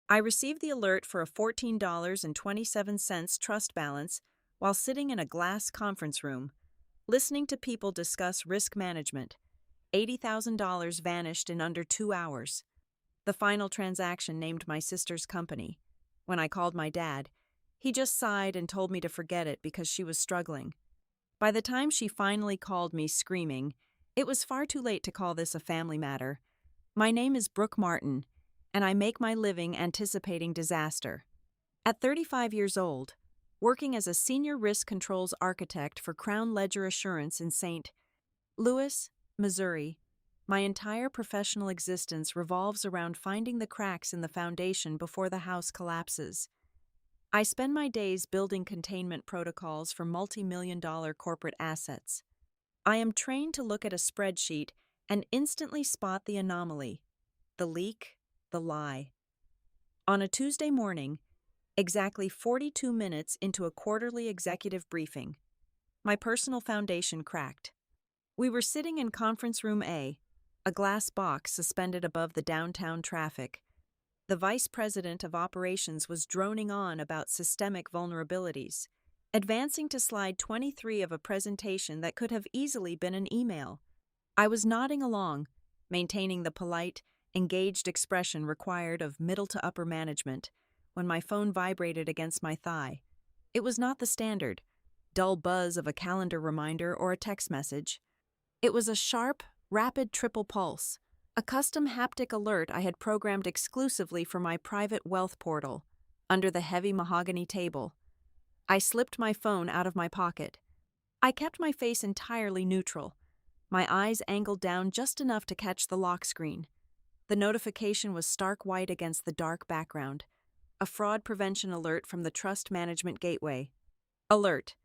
I received the alert for a $14.27 trust balance while sitting in a glass conference room, listening to people discuss risk management. $80,000 vanished in under 2 hours. The final transaction named my sister's company. When I called my dad, he just sighed and told me to forget it because she was struggling. By the time she finally called me screaming, it was far too late to call this a family matter. My name is Brooke Martin, and I make my living anticipating disaster. At 35 years old, working as a senior risk controls architect for Crown Ledger Assurance in St. Louis, Missouri, my entire professional existence revolves around finding the cracks in the foundation before the house collapses. I spend my days building containment protocols for multi-million-dollar corporate assets. I am trained to look at a spreadsheet and instantly spot the anomaly, the leak, the lie. On a Tuesday morning, exactly 42 minutes into a quarterly executive briefing, my personal foundation cracked. We were sitting in conference room A glass box suspended above the downtown traffic. The vice president of operations was droning on about systemic vulnerabilities, advancing to slide 23 of a presentation that could have easily been an email. I was nodding along, maintaining the polite, engaged expression required of middle to upper management, when my phone vibrated against my thigh. It was not the standard, dull buzz of a calendar reminder or a text message. It was a sharp, rapid triple pulse, a custom haptic alert I had programmed exclusively for my private wealth portal, under the heavy mahogany table. I slipped my phone out of my pocket. I kept my face entirely neutral, my eyes angled down just enough to catch the lock screen. The notification was stark white against the dark background, a fraud prevention alert from the Trust Management Gateway. Alert: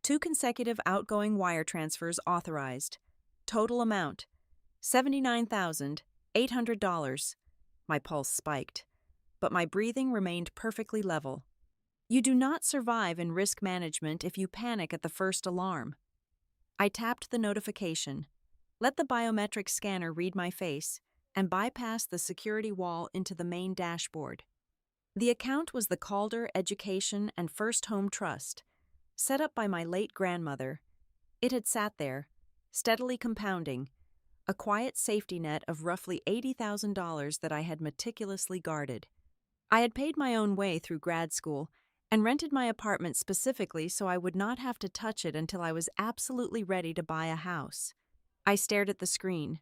2 consecutive outgoing wire transfers authorized. Total amount: $79,800. My pulse spiked, but my breathing remained perfectly level. You do not survive in risk management if you panic at the first alarm. I tapped the notification, let the biometric scanner read my face, and bypassed the security wall into the main dashboard. The account was the Calder Education and First Home Trust, set up by my late grandmother. It had sat there, steadily compounding, a quiet safety net of roughly $80,000 that I had meticulously guarded. I had paid my own way through grad school and rented my apartment specifically so I would not have to touch it until I was absolutely ready to buy a house. I stared at the screen.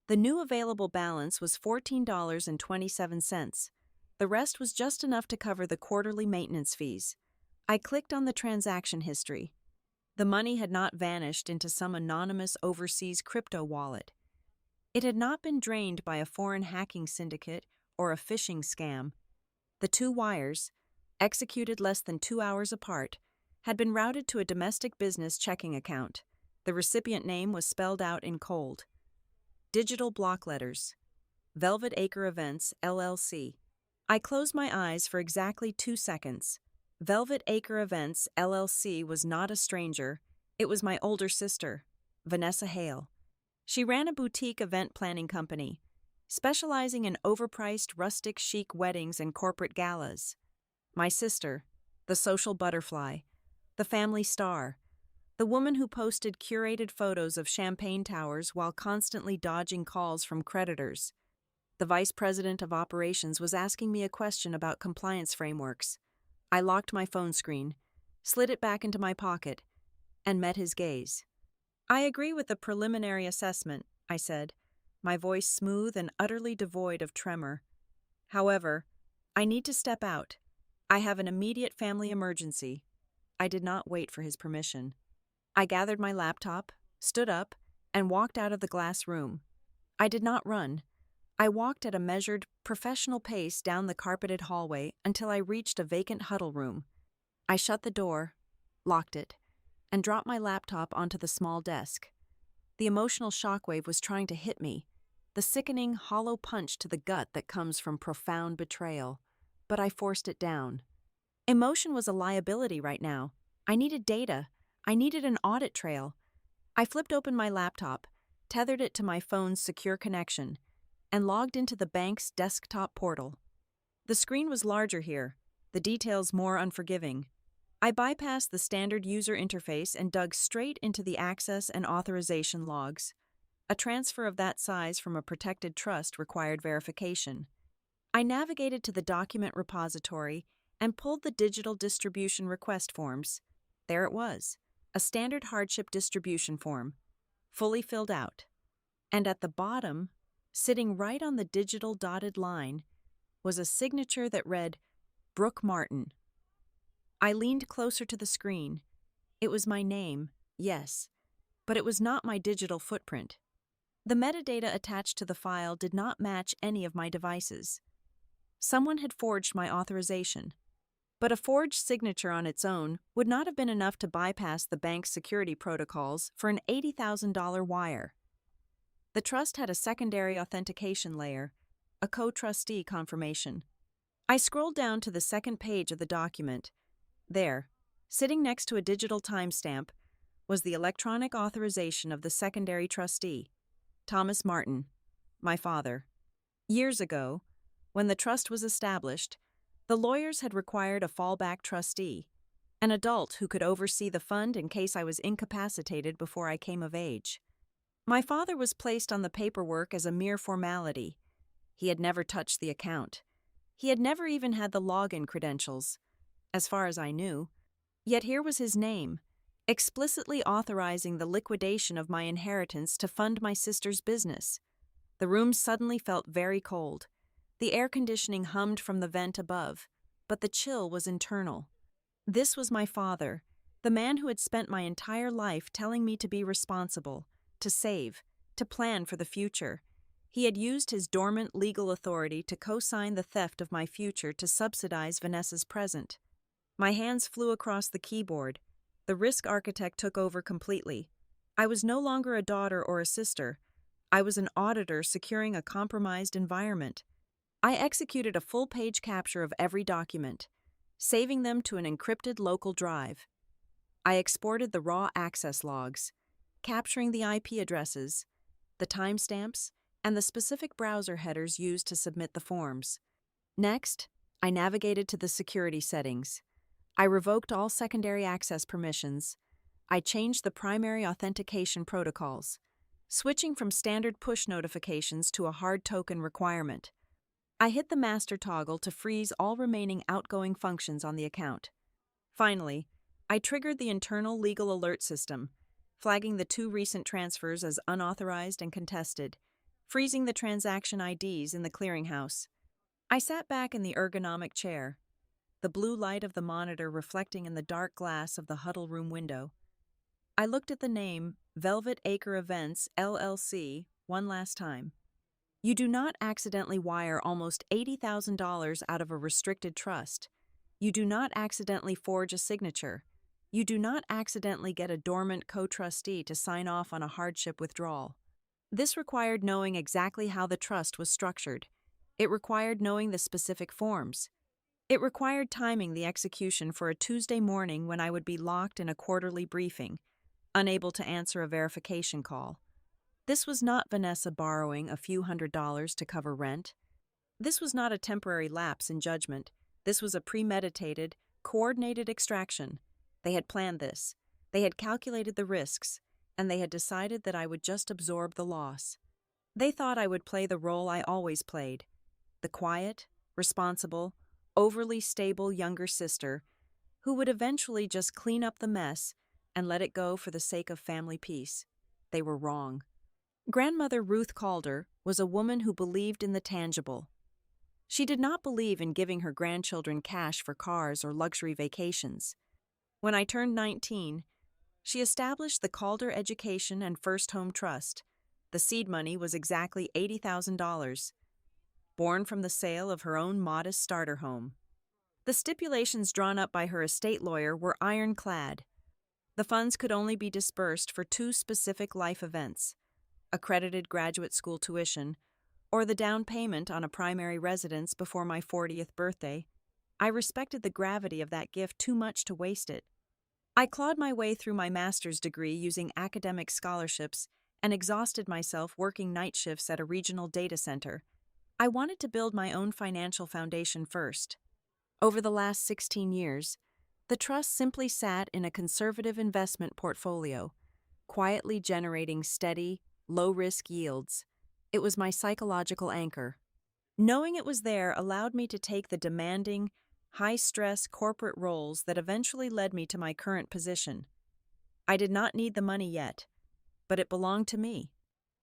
The new available balance was $14.27. The rest was just enough to cover the quarterly maintenance fees. I clicked on the transaction history. The money had not vanished into some anonymous overseas crypto wallet. It had not been drained by a foreign hacking syndicate or a phishing scam. The 2 wires, executed less than 2 hours apart, had been routed to a domestic business checking account. The recipient name was spelled out in cold. Digital block letters. Velvet Acre Events, LLC. I closed my eyes for exactly 2 seconds. Velvet Acre Events, LLC was not a stranger. It was my older sister, Vanessa Hale. She ran a boutique event planning company, specializing in overpriced rustic chic weddings and corporate galas. My sister, the social butterfly, the family star, the woman who posted curated photos of champagne towers while constantly dodging calls from creditors. The vice president of operations was asking me a question about compliance frameworks. I locked my phone screen, slid it back into my pocket, and met his gaze. "I agree with the preliminary assessment," I said, my voice smooth and utterly devoid of tremor. "However, I need to step out. I have an immediate family emergency." I did not wait for his permission. I gathered my laptop, stood up, and walked out of the glass room. I did not run. I walked at a measured, professional pace down the carpeted hallway until I reached a vacant huddle room. I shut the door, locked it, and dropped my laptop onto the small desk. The emotional shockwave was trying to hit me, the sickening, hollow punch to the gut that comes from profound betrayal, but I forced it down. Emotion was a liability right now. I needed data. I needed an audit trail. I flipped open my laptop, tethered it to my phone's secure connection, and logged into the bank's desktop portal. The screen was larger here, the details more unforgiving. I bypassed the standard user interface and dug straight into the access and authorization logs. A transfer of that size from a protected trust required verification. I navigated to the document repository and pulled the digital distribution request forms. There it was, a standard hardship distribution form, fully filled out. And at the bottom, sitting right on the digital dotted line, was a signature that read, Brooke Martin. I leaned closer to the screen. It was my name, yes, but it was not my digital footprint. The metadata attached to the file did not match any of my devices. Someone had forged my authorization. But a forged signature on its own would not have been enough to bypass the bank's security protocols for an $80,000 wire. The trust had a secondary authentication layer, a co-trustee confirmation. I scrolled down to the second page of the document. There, sitting next to a digital timestamp, was the electronic authorization of the secondary trustee, Thomas Martin, my father. Years ago, when the trust was established, the lawyers had required a fallback trustee, an adult who could oversee the fund in case I was incapacitated before I came of age. My father was placed on the paperwork as a mere formality. He had never touched the account. He had never even had the login credentials, as far as I knew. Yet here was his name, explicitly authorizing the liquidation of my inheritance to fund my sister's business. The room suddenly felt very cold. The air conditioning hummed from the vent above, but the chill was internal. This was my father, the man who had spent my entire life telling me to be responsible, to save, to plan for the future. He had used his dormant legal authority to co-sign the theft of my future to subsidize Vanessa's present. My hands flew across the keyboard. The risk architect took over completely. I was no longer a daughter or a sister. I was an auditor securing a compromised environment. I executed a full-page capture of every document, saving them to an encrypted local drive. I exported the raw access logs, capturing the IP addresses, the timestamps, and the specific browser headers used to submit the forms. Next, I navigated to the security settings. I revoked all secondary access permissions. I changed the primary authentication protocols, switching from standard push notifications to a hard token requirement. I hit the master toggle to freeze all remaining outgoing functions on the account. Finally, I triggered the internal legal alert system, flagging the 2 recent transfers as unauthorized and contested, freezing the transaction IDs in the clearinghouse. I sat back in the ergonomic chair, the blue light of the monitor reflecting in the dark glass of the huddle room window. I looked at the name, Velvet Acre Events, LLC, one last time. You do not accidentally wire almost $80,000 out of a restricted trust. You do not accidentally forge a signature. You do not accidentally get a dormant co-trustee to sign off on a hardship withdrawal. This required knowing exactly how the trust was structured. It required knowing the specific forms. It required timing the execution for a Tuesday morning when I would be locked in a quarterly briefing, unable to answer a verification call. This was not Vanessa borrowing a few $100s to cover rent. This was not a temporary lapse in judgment. This was a premeditated, coordinated extraction. They had planned this. They had calculated the risks, and they had decided that I would just absorb the loss. They thought I would play the role I always played, the quiet, responsible, overly stable younger sister who would eventually just clean up the mess and let it go for the sake of family peace. They were wrong. Grandmother Ruth Calder was a woman who believed in the tangible. She did not believe in giving her grandchildren cash for cars or luxury vacations. When I turned 19, she established the Calder Education and First Home Trust. The seed money was exactly $80,000, born from the sale of her own modest starter home. The stipulations drawn up by her estate lawyer were ironclad. The funds could only be disbursed for 2 specific life events: accredited graduate school tuition, or the down payment on a primary residence before my 40th birthday. I respected the gravity of that gift too much to waste it. I clawed my way through my master's degree using academic scholarships and exhausted myself working night shifts at a regional data center. I wanted to build my own financial foundation first. Over the last 16 years, the trust simply sat in a conservative investment portfolio, quietly generating steady, low-risk yields. It was my psychological anchor. Knowing it was there allowed me to take the demanding, high-stress corporate roles that eventually led me to my current position. I did not need the money yet, but it belonged to me.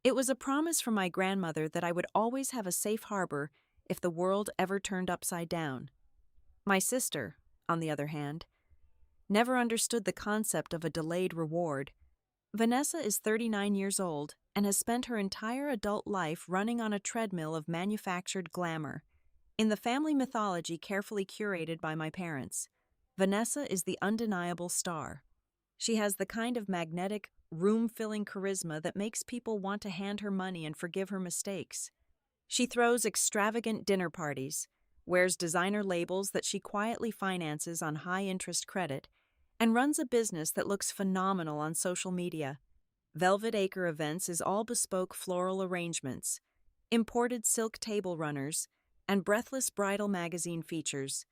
It was a promise from my grandmother that I would always have a safe harbor if the world ever turned upside down. My sister, on the other hand, never understood the concept of a delayed reward. Vanessa is 39 years old and has spent her entire adult life running on a treadmill of manufactured glamour. In the family mythology carefully curated by my parents, Vanessa is the undeniable star. She has the kind of magnetic, room-filling charisma that makes people want to hand her money and forgive her mistakes. She throws extravagant dinner parties, wears designer labels that she quietly finances on high-interest credit, and runs a business that looks phenomenal on social media. Velvet Acre Events is all bespoke floral arrangements, imported silk table runners, and breathless bridal magazine features.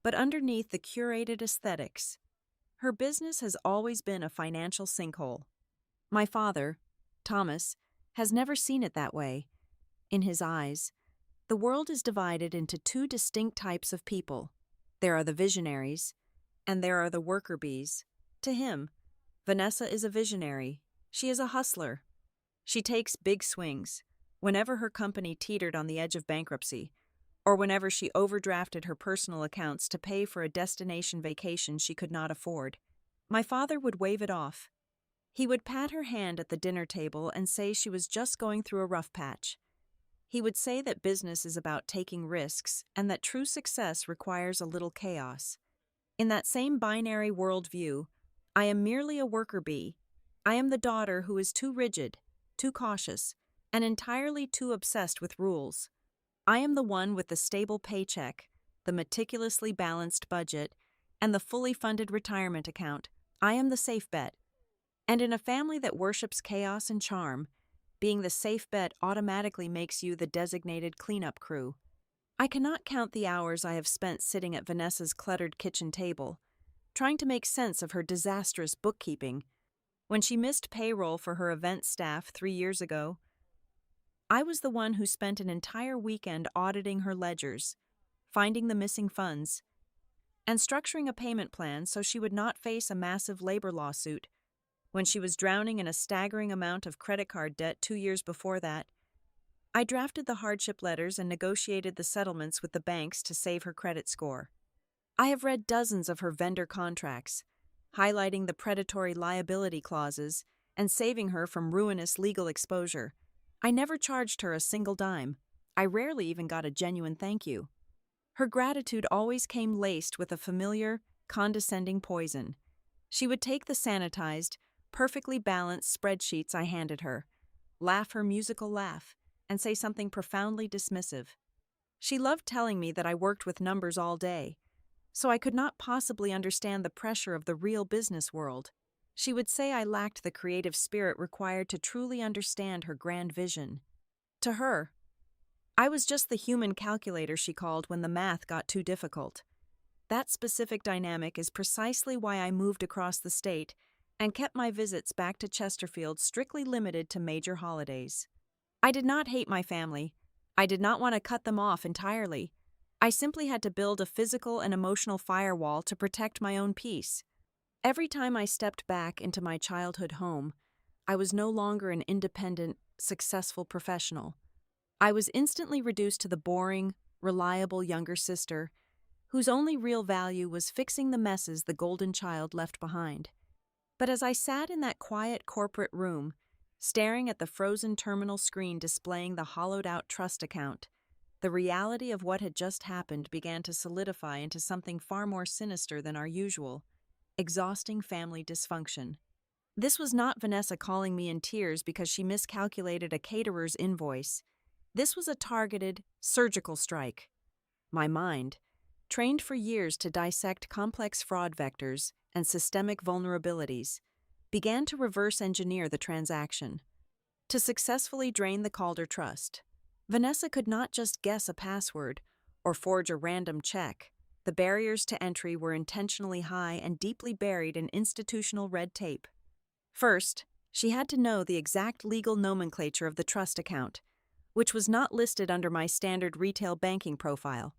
But underneath the curated aesthetics, her business has always been a financial sinkhole. My father, Thomas, has never seen it that way. In his eyes, the world is divided into two distinct types of people. There are the visionaries, and there are the worker bees. To him, Vanessa is a visionary. She is a hustler. She takes big swings. Whenever her company teetered on the edge of bankruptcy, or whenever she overdrafted her personal accounts to pay for a destination vacation she could not afford, my father would wave it off. He would pat her hand at the dinner table and say she was just going through a rough patch. He would say that business is about taking risks and that true success requires a little chaos. In that same binary worldview, I am merely a worker bee. I am the daughter who is too rigid, too cautious, and entirely too obsessed with rules. I am the one with the stable paycheck, the meticulously balanced budget, and the fully funded retirement account. I am the safe bet. And in a family that worships chaos and charm, being the safe bet automatically makes you the designated cleanup crew. I cannot count the hours I have spent sitting at Vanessa's cluttered kitchen table, trying to make sense of her disastrous bookkeeping. When she missed payroll for her event staff 3 years ago, I was the one who spent an entire weekend auditing her ledgers, finding the missing funds, and structuring a payment plan so she would not face a massive labor lawsuit. When she was drowning in a staggering amount of credit card debt 2 years before that, I drafted the hardship letters and negotiated the settlements with the banks to save her credit score. I have read dozens of her vendor contracts, highlighting the predatory liability clauses and saving her from ruinous legal exposure. I never charged her a single dime. I rarely even got a genuine thank you. Her gratitude always came laced with a familiar, condescending poison. She would take the sanitized, perfectly balanced spreadsheets I handed her, laugh her musical laugh, and say something profoundly dismissive. She loved telling me that I worked with numbers all day, so I could not possibly understand the pressure of the real business world. She would say I lacked the creative spirit required to truly understand her grand vision. To her, I was just the human calculator she called when the math got too difficult. That specific dynamic is precisely why I moved across the state and kept my visits back to Chesterfield strictly limited to major holidays. I did not hate my family. I did not want to cut them off entirely. I simply had to build a physical and emotional firewall to protect my own peace. Every time I stepped back into my childhood home, I was no longer an independent, successful professional. I was instantly reduced to the boring, reliable younger sister, whose only real value was fixing the messes the golden child left behind. But as I sat in that quiet corporate room, staring at the frozen terminal screen displaying the hollowed-out trust account, the reality of what had just happened began to solidify into something far more sinister than our usual, exhausting family dysfunction. This was not Vanessa calling me in tears because she miscalculated a caterer's invoice. This was a targeted, surgical strike. My mind, trained for years to dissect complex fraud vectors and systemic vulnerabilities, began to reverse engineer the transaction. To successfully drain the Calder trust, Vanessa could not just guess a password or forge a random check. The barriers to entry were intentionally high and deeply buried in institutional red tape. First, she had to know the exact legal nomenclature of the trust account, which was not listed under my standard retail banking profile.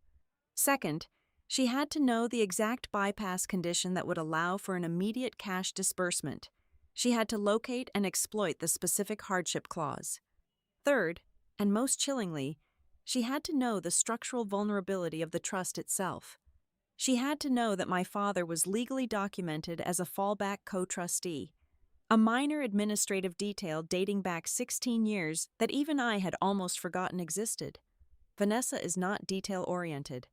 Second, she had to know the exact bypass condition that would allow for an immediate cash disbursement. She had to locate and exploit the specific hardship clause. Third, and most chillingly, she had to know the structural vulnerability of the trust itself. She had to know that my father was legally documented as a fallback co-trustee, a minor administrative detail dating back 16 years that even I had almost forgotten existed. Vanessa is not detail-oriented.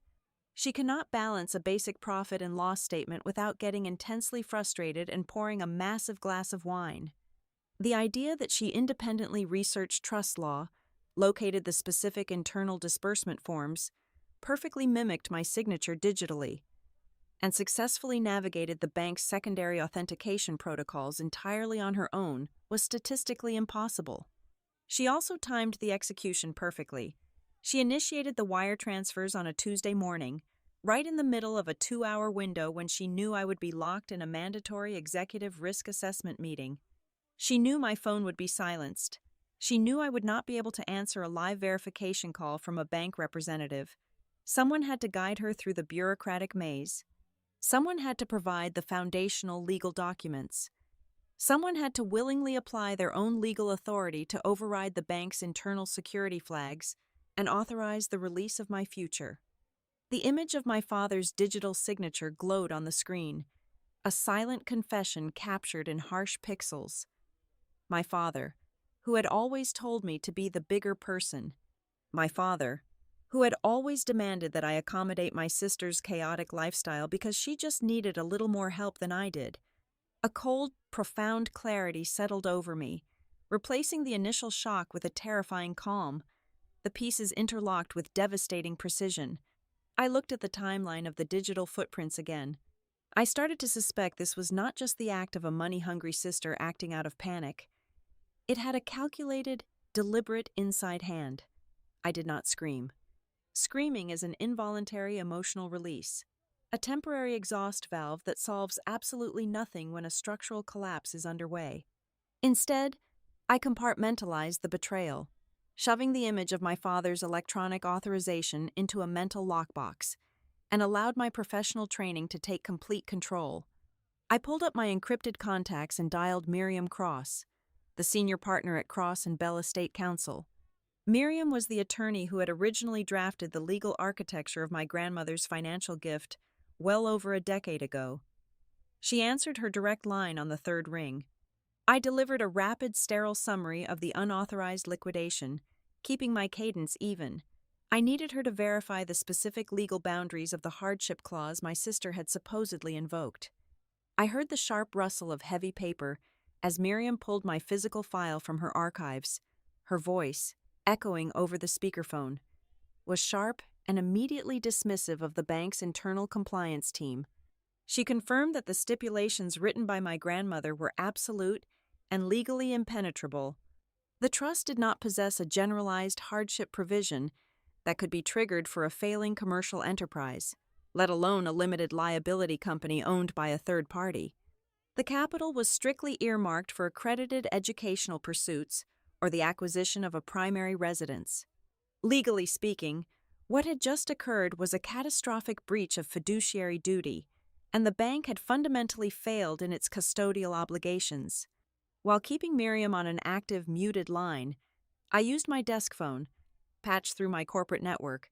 She cannot balance a basic profit and loss statement without getting intensely frustrated and pouring a massive glass of wine. The idea that she independently researched trust law, located the specific internal disbursement forms, perfectly mimicked my signature digitally, and successfully navigated the bank's secondary authentication protocols entirely on her own was statistically impossible. She also timed the execution perfectly. She initiated the wire transfers on a Tuesday morning, right in the middle of a 2-hour window when she knew I would be locked in a mandatory executive risk assessment meeting. She knew my phone would be silenced. She knew I would not be able to answer a live verification call from a bank representative. Someone had to guide her through the bureaucratic maze. Someone had to provide the foundational legal documents. Someone had to willingly apply their own legal authority to override the bank's internal security flags and authorize the release of my future. The image of my father's digital signature glowed on the screen, a silent confession captured in harsh pixels. My father, who had always told me to be the bigger person. My father, who had always demanded that I accommodate my sister's chaotic lifestyle because she just needed a little more help than I did. A cold, profound clarity settled over me, replacing the initial shock with a terrifying calm. The pieces interlocked with devastating precision. I looked at the timeline of the digital footprints again. I started to suspect this was not just the act of a money-hungry sister acting out of panic. It had a calculated, deliberate inside hand. I did not scream. Screaming is an involuntary emotional release, a temporary exhaust valve that solves absolutely nothing when a structural collapse is underway. Instead, I compartmentalized the betrayal, shoving the image of my father's electronic authorization into a mental lockbox, and allowed my professional training to take complete control. I pulled up my encrypted contacts and dialed Miriam Cross, the senior partner at Cross and Bell Estate Counsel. Miriam was the attorney who had originally drafted the legal architecture of my grandmother's financial gift well over a decade ago. She answered her direct line on the third ring. I delivered a rapid, sterile summary of the unauthorized liquidation, keeping my cadence even. I needed her to verify the specific legal boundaries of the hardship clause my sister had supposedly invoked. I heard the sharp rustle of heavy paper as Miriam pulled my physical file from her archives. Her voice, echoing over the speakerphone, was sharp and immediately dismissive of the bank's internal compliance team. She confirmed that the stipulations written by my grandmother were absolute and legally impenetrable. The trust did not possess a generalized hardship provision that could be triggered for a failing commercial enterprise, let alone a limited liability company owned by a third party. The capital was strictly earmarked for accredited educational pursuits or the acquisition of a primary residence. Legally speaking, what had just occurred was a catastrophic breach of fiduciary duty, and the bank had fundamentally failed in its custodial obligations. While keeping Miriam on an active, muted line, I used my desk phone, patched through my corporate network,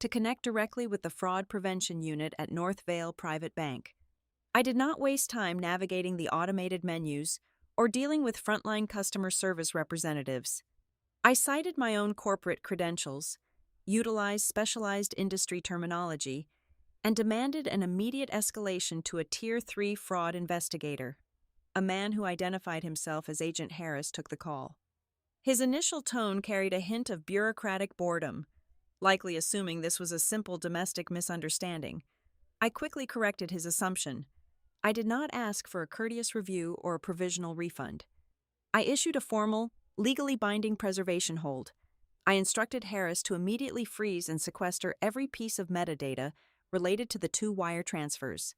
to connect directly with the fraud prevention unit at North Vale Private Bank. I did not waste time navigating the automated menus or dealing with frontline customer service representatives. I cited my own corporate credentials, utilized specialized industry terminology, and demanded an immediate escalation to a Tier 3 fraud investigator. A man who identified himself as Agent Harris took the call. His initial tone carried a hint of bureaucratic boredom, likely assuming this was a simple domestic misunderstanding. I quickly corrected his assumption. I did not ask for a courteous review or a provisional refund. I issued a formal, legally binding preservation hold, I instructed Harris to immediately freeze and sequester every piece of metadata related to the two wire transfers.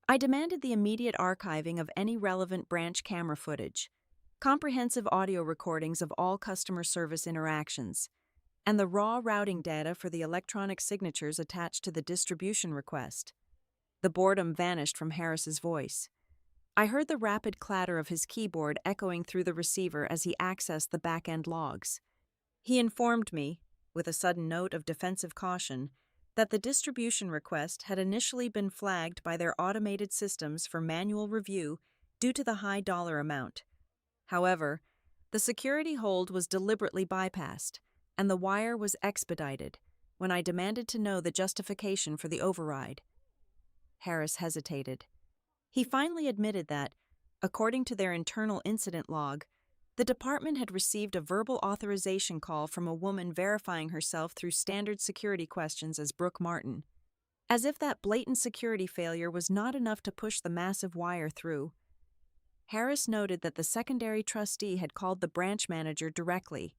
I demanded the immediate archiving of any relevant branch camera footage, comprehensive audio recordings of all customer service interactions, and the raw routing data for the electronic signatures attached to the distribution request. The boredom vanished from Harris's voice. I heard the rapid clatter of his keyboard echoing through the receiver as he accessed the back-end logs. He informed me, with a sudden note of defensive caution, that the distribution request had initially been flagged by their automated systems for manual review due to the high dollar amount. However, the security hold was deliberately bypassed, and the wire was expedited when I demanded to know the justification for the override. Harris hesitated. He finally admitted that, according to their internal incident log, the department had received a verbal authorization call from a woman verifying herself through standard security questions as Brooke Martin. As if that blatant security failure was not enough to push the massive wire through, Harris noted that the secondary trustee had called the branch manager directly.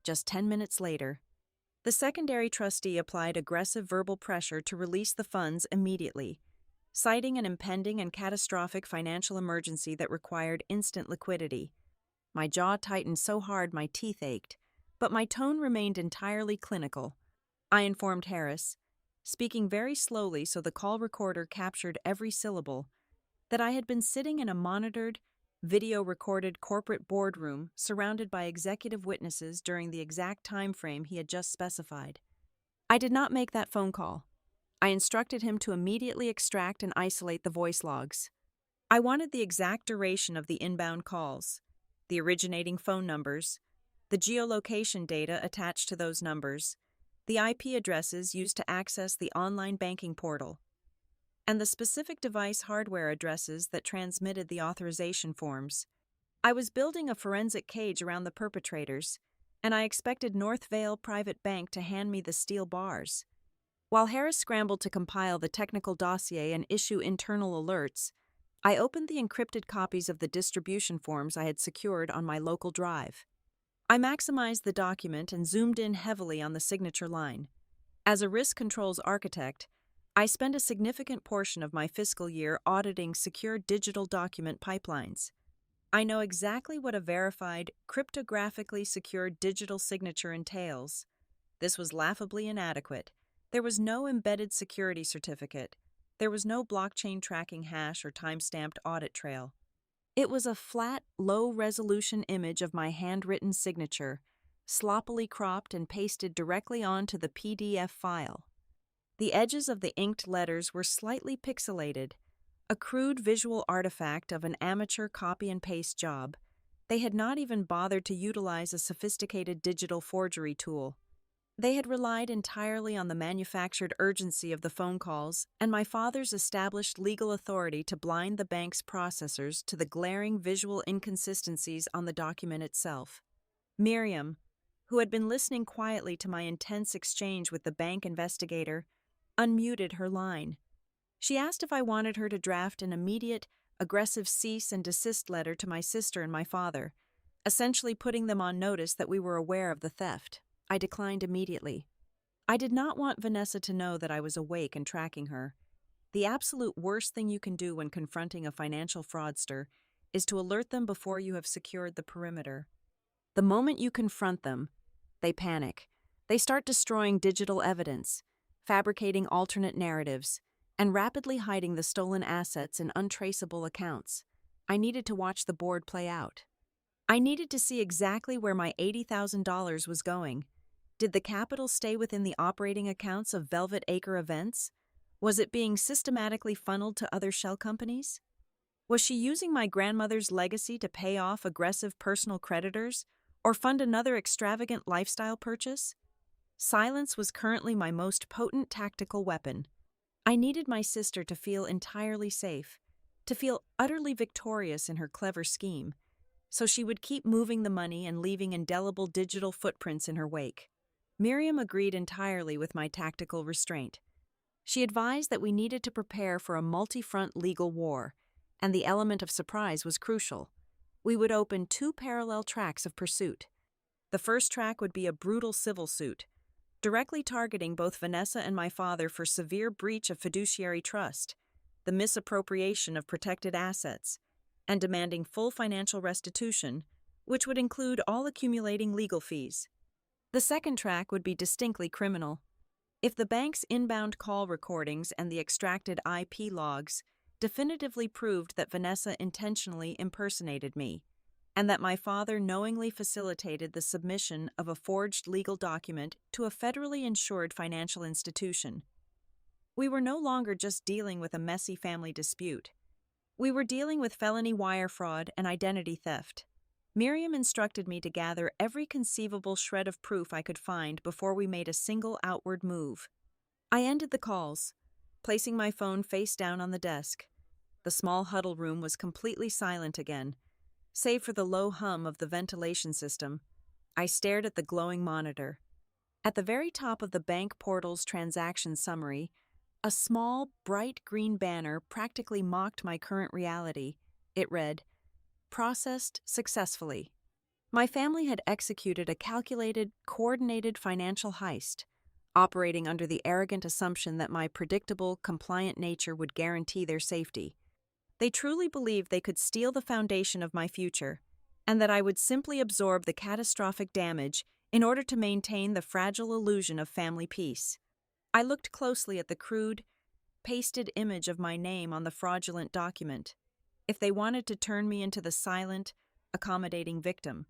Just 10 minutes later, the secondary trustee applied aggressive verbal pressure to release the funds immediately, citing an impending and catastrophic financial emergency that required instant liquidity. My jaw tightened so hard my teeth ached, but my tone remained entirely clinical. I informed Harris, speaking very slowly so the call recorder captured every syllable, that I had been sitting in a monitored, video-recorded corporate boardroom surrounded by executive witnesses during the exact time frame he had just specified. I did not make that phone call. I instructed him to immediately extract and isolate the voice logs. I wanted the exact duration of the inbound calls, the originating phone numbers, the geolocation data attached to those numbers, the IP addresses used to access the online banking portal, and the specific device hardware addresses that transmitted the authorization forms. I was building a forensic cage around the perpetrators, and I expected North Vale Private Bank to hand me the steel bars. While Harris scrambled to compile the technical dossier and issue internal alerts, I opened the encrypted copies of the distribution forms I had secured on my local drive. I maximized the document and zoomed in heavily on the signature line. As a risk controls architect, I spend a significant portion of my fiscal year auditing secure digital document pipelines. I know exactly what a verified, cryptographically secured digital signature entails. This was laughably inadequate. There was no embedded security certificate. There was no blockchain tracking hash or time-stamped audit trail. It was a flat, low-resolution image of my handwritten signature, sloppily cropped and pasted directly onto the PDF file. The edges of the inked letters were slightly pixelated, a crude visual artifact of an amateur copy-and-paste job. They had not even bothered to utilize a sophisticated digital forgery tool. They had relied entirely on the manufactured urgency of the phone calls and my father's established legal authority to blind the bank's processors to the glaring visual inconsistencies on the document itself. Miriam, who had been listening quietly to my intense exchange with the bank investigator, unmuted her line. She asked if I wanted her to draft an immediate, aggressive cease and desist letter to my sister and my father, essentially putting them on notice that we were aware of the theft. I declined immediately. I did not want Vanessa to know that I was awake and tracking her. The absolute worst thing you can do when confronting a financial fraudster is to alert them before you have secured the perimeter. The moment you confront them, they panic. They start destroying digital evidence, fabricating alternate narratives, and rapidly hiding the stolen assets in untraceable accounts. I needed to watch the board play out. I needed to see exactly where my $80,000 was going. Did the capital stay within the operating accounts of Velvet Acre Events? Was it being systematically funneled to other shell companies? Was she using my grandmother's legacy to pay off aggressive personal creditors or fund another extravagant lifestyle purchase? Silence was currently my most potent tactical weapon. I needed my sister to feel entirely safe, to feel utterly victorious in her clever scheme, so she would keep moving the money and leaving indelible digital footprints in her wake. Miriam agreed entirely with my tactical restraint. She advised that we needed to prepare for a multi-front legal war, and the element of surprise was crucial. We would open 2 parallel tracks of pursuit. The first track would be a brutal civil suit, directly targeting both Vanessa and my father for severe breach of fiduciary trust, the misappropriation of protected assets, and demanding full financial restitution, which would include all accumulating legal fees. The second track would be distinctly criminal. If the bank's inbound call recordings and the extracted IP logs definitively proved that Vanessa intentionally impersonated me, and that my father knowingly facilitated the submission of a forged legal document to a federally insured financial institution. We were no longer just dealing with a messy family dispute. We were dealing with felony wire fraud and identity theft. Miriam instructed me to gather every conceivable shred of proof I could find before we made a single outward move. I ended the calls, placing my phone face down on the desk. The small huddle room was completely silent again, save for the low hum of the ventilation system. I stared at the glowing monitor. At the very top of the bank portal's transaction summary, a small, bright green banner practically mocked my current reality. It read, "Processed successfully." My family had executed a calculated, coordinated financial heist, operating under the arrogant assumption that my predictable, compliant nature would guarantee their safety. They truly believed they could steal the foundation of my future, and that I would simply absorb the catastrophic damage in order to maintain the fragile illusion of family peace. I looked closely at the crude, pasted image of my name on the fraudulent document. If they wanted to turn me into the silent, accommodating victim,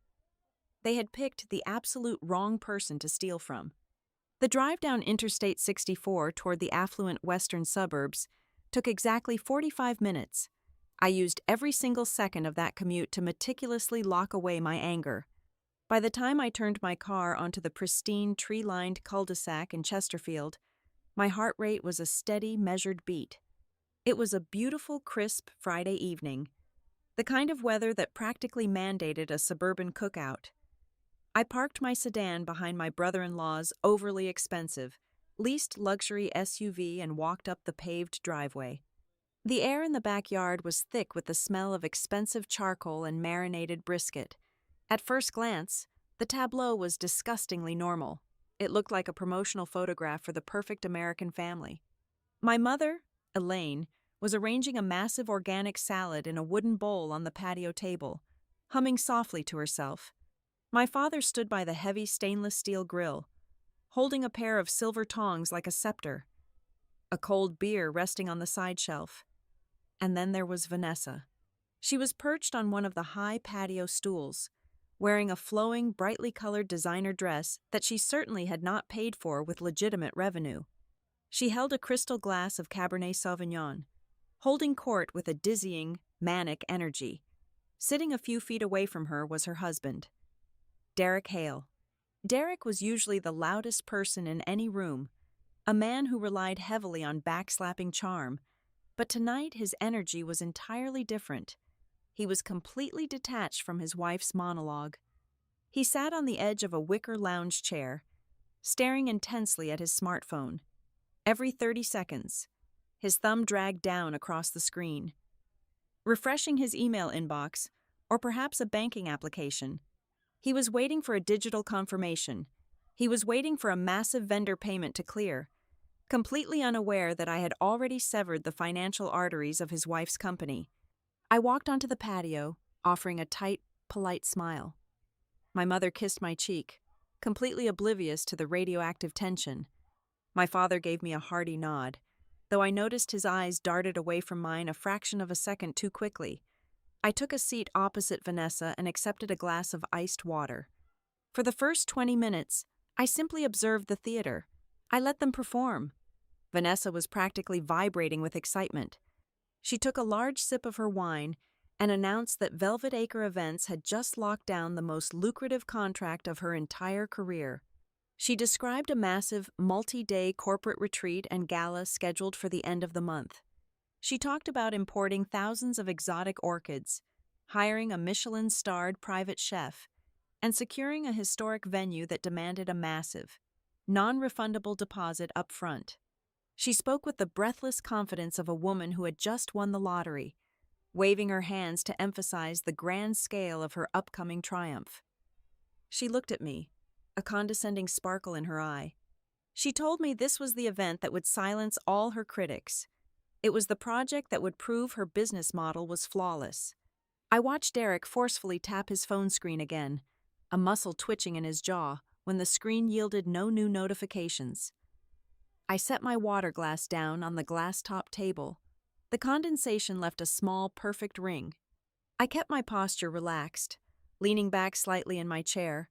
they had picked the absolute wrong person to steal from. The drive down Interstate 64 toward the affluent western suburbs took exactly 45 minutes. I used every single second of that commute to meticulously lock away my anger. By the time I turned my car onto the pristine, tree-lined cul-de-sac in Chesterfield, my heart rate was a steady, measured beat. It was a beautiful, crisp Friday evening, the kind of weather that practically mandated a suburban cookout. I parked my sedan behind my brother-in-law's overly expensive, leased luxury SUV and walked up the paved driveway. The air in the backyard was thick with the smell of expensive charcoal and marinated brisket. At first glance, the tableau was disgustingly normal. It looked like a promotional photograph for the perfect American family. My mother, Elaine, was arranging a massive organic salad in a wooden bowl on the patio table, humming softly to herself. My father stood by the heavy stainless steel grill, holding a pair of silver tongs like a scepter, a cold beer resting on the side shelf. And then there was Vanessa. She was perched on one of the high patio stools, wearing a flowing, brightly colored designer dress that she certainly had not paid for with legitimate revenue. She held a crystal glass of Cabernet Sauvignon, holding court with a dizzying, manic energy. Sitting a few feet away from her was her husband, Derek Hale. Derek was usually the loudest person in any room, a man who relied heavily on backslapping charm, but tonight his energy was entirely different. He was completely detached from his wife's monologue. He sat on the edge of a wicker lounge chair, staring intensely at his smartphone. Every 30 seconds, his thumb dragged down across the screen, refreshing his email inbox, or perhaps a banking application. He was waiting for a digital confirmation. He was waiting for a massive vendor payment to clear, completely unaware that I had already severed the financial arteries of his wife's company. I walked onto the patio, offering a tight, polite smile. My mother kissed my cheek, completely oblivious to the radioactive tension. My father gave me a hearty nod, though I noticed his eyes darted away from mine a fraction of a second too quickly. I took a seat opposite Vanessa and accepted a glass of iced water. For the first 20 minutes, I simply observed the theater. I let them perform. Vanessa was practically vibrating with excitement. She took a large sip of her wine and announced that Velvet Acre Events had just locked down the most lucrative contract of her entire career. She described a massive, multi-day corporate retreat and gala scheduled for the end of the month. She talked about importing thousands of exotic orchids, hiring a Michelin-starred private chef, and securing a historic venue that demanded a massive, non-refundable deposit up front. She spoke with the breathless confidence of a woman who had just won the lottery, waving her hands to emphasize the grand scale of her upcoming triumph. She looked at me, a condescending sparkle in her eye. She told me this was the event that would silence all her critics. It was the project that would prove her business model was flawless. I watched Derek forcefully tap his phone screen again, a muscle twitching in his jaw when the screen yielded no new notifications. I set my water glass down on the glass-top table. The condensation left a small, perfect ring. I kept my posture relaxed, leaning back slightly in my chair.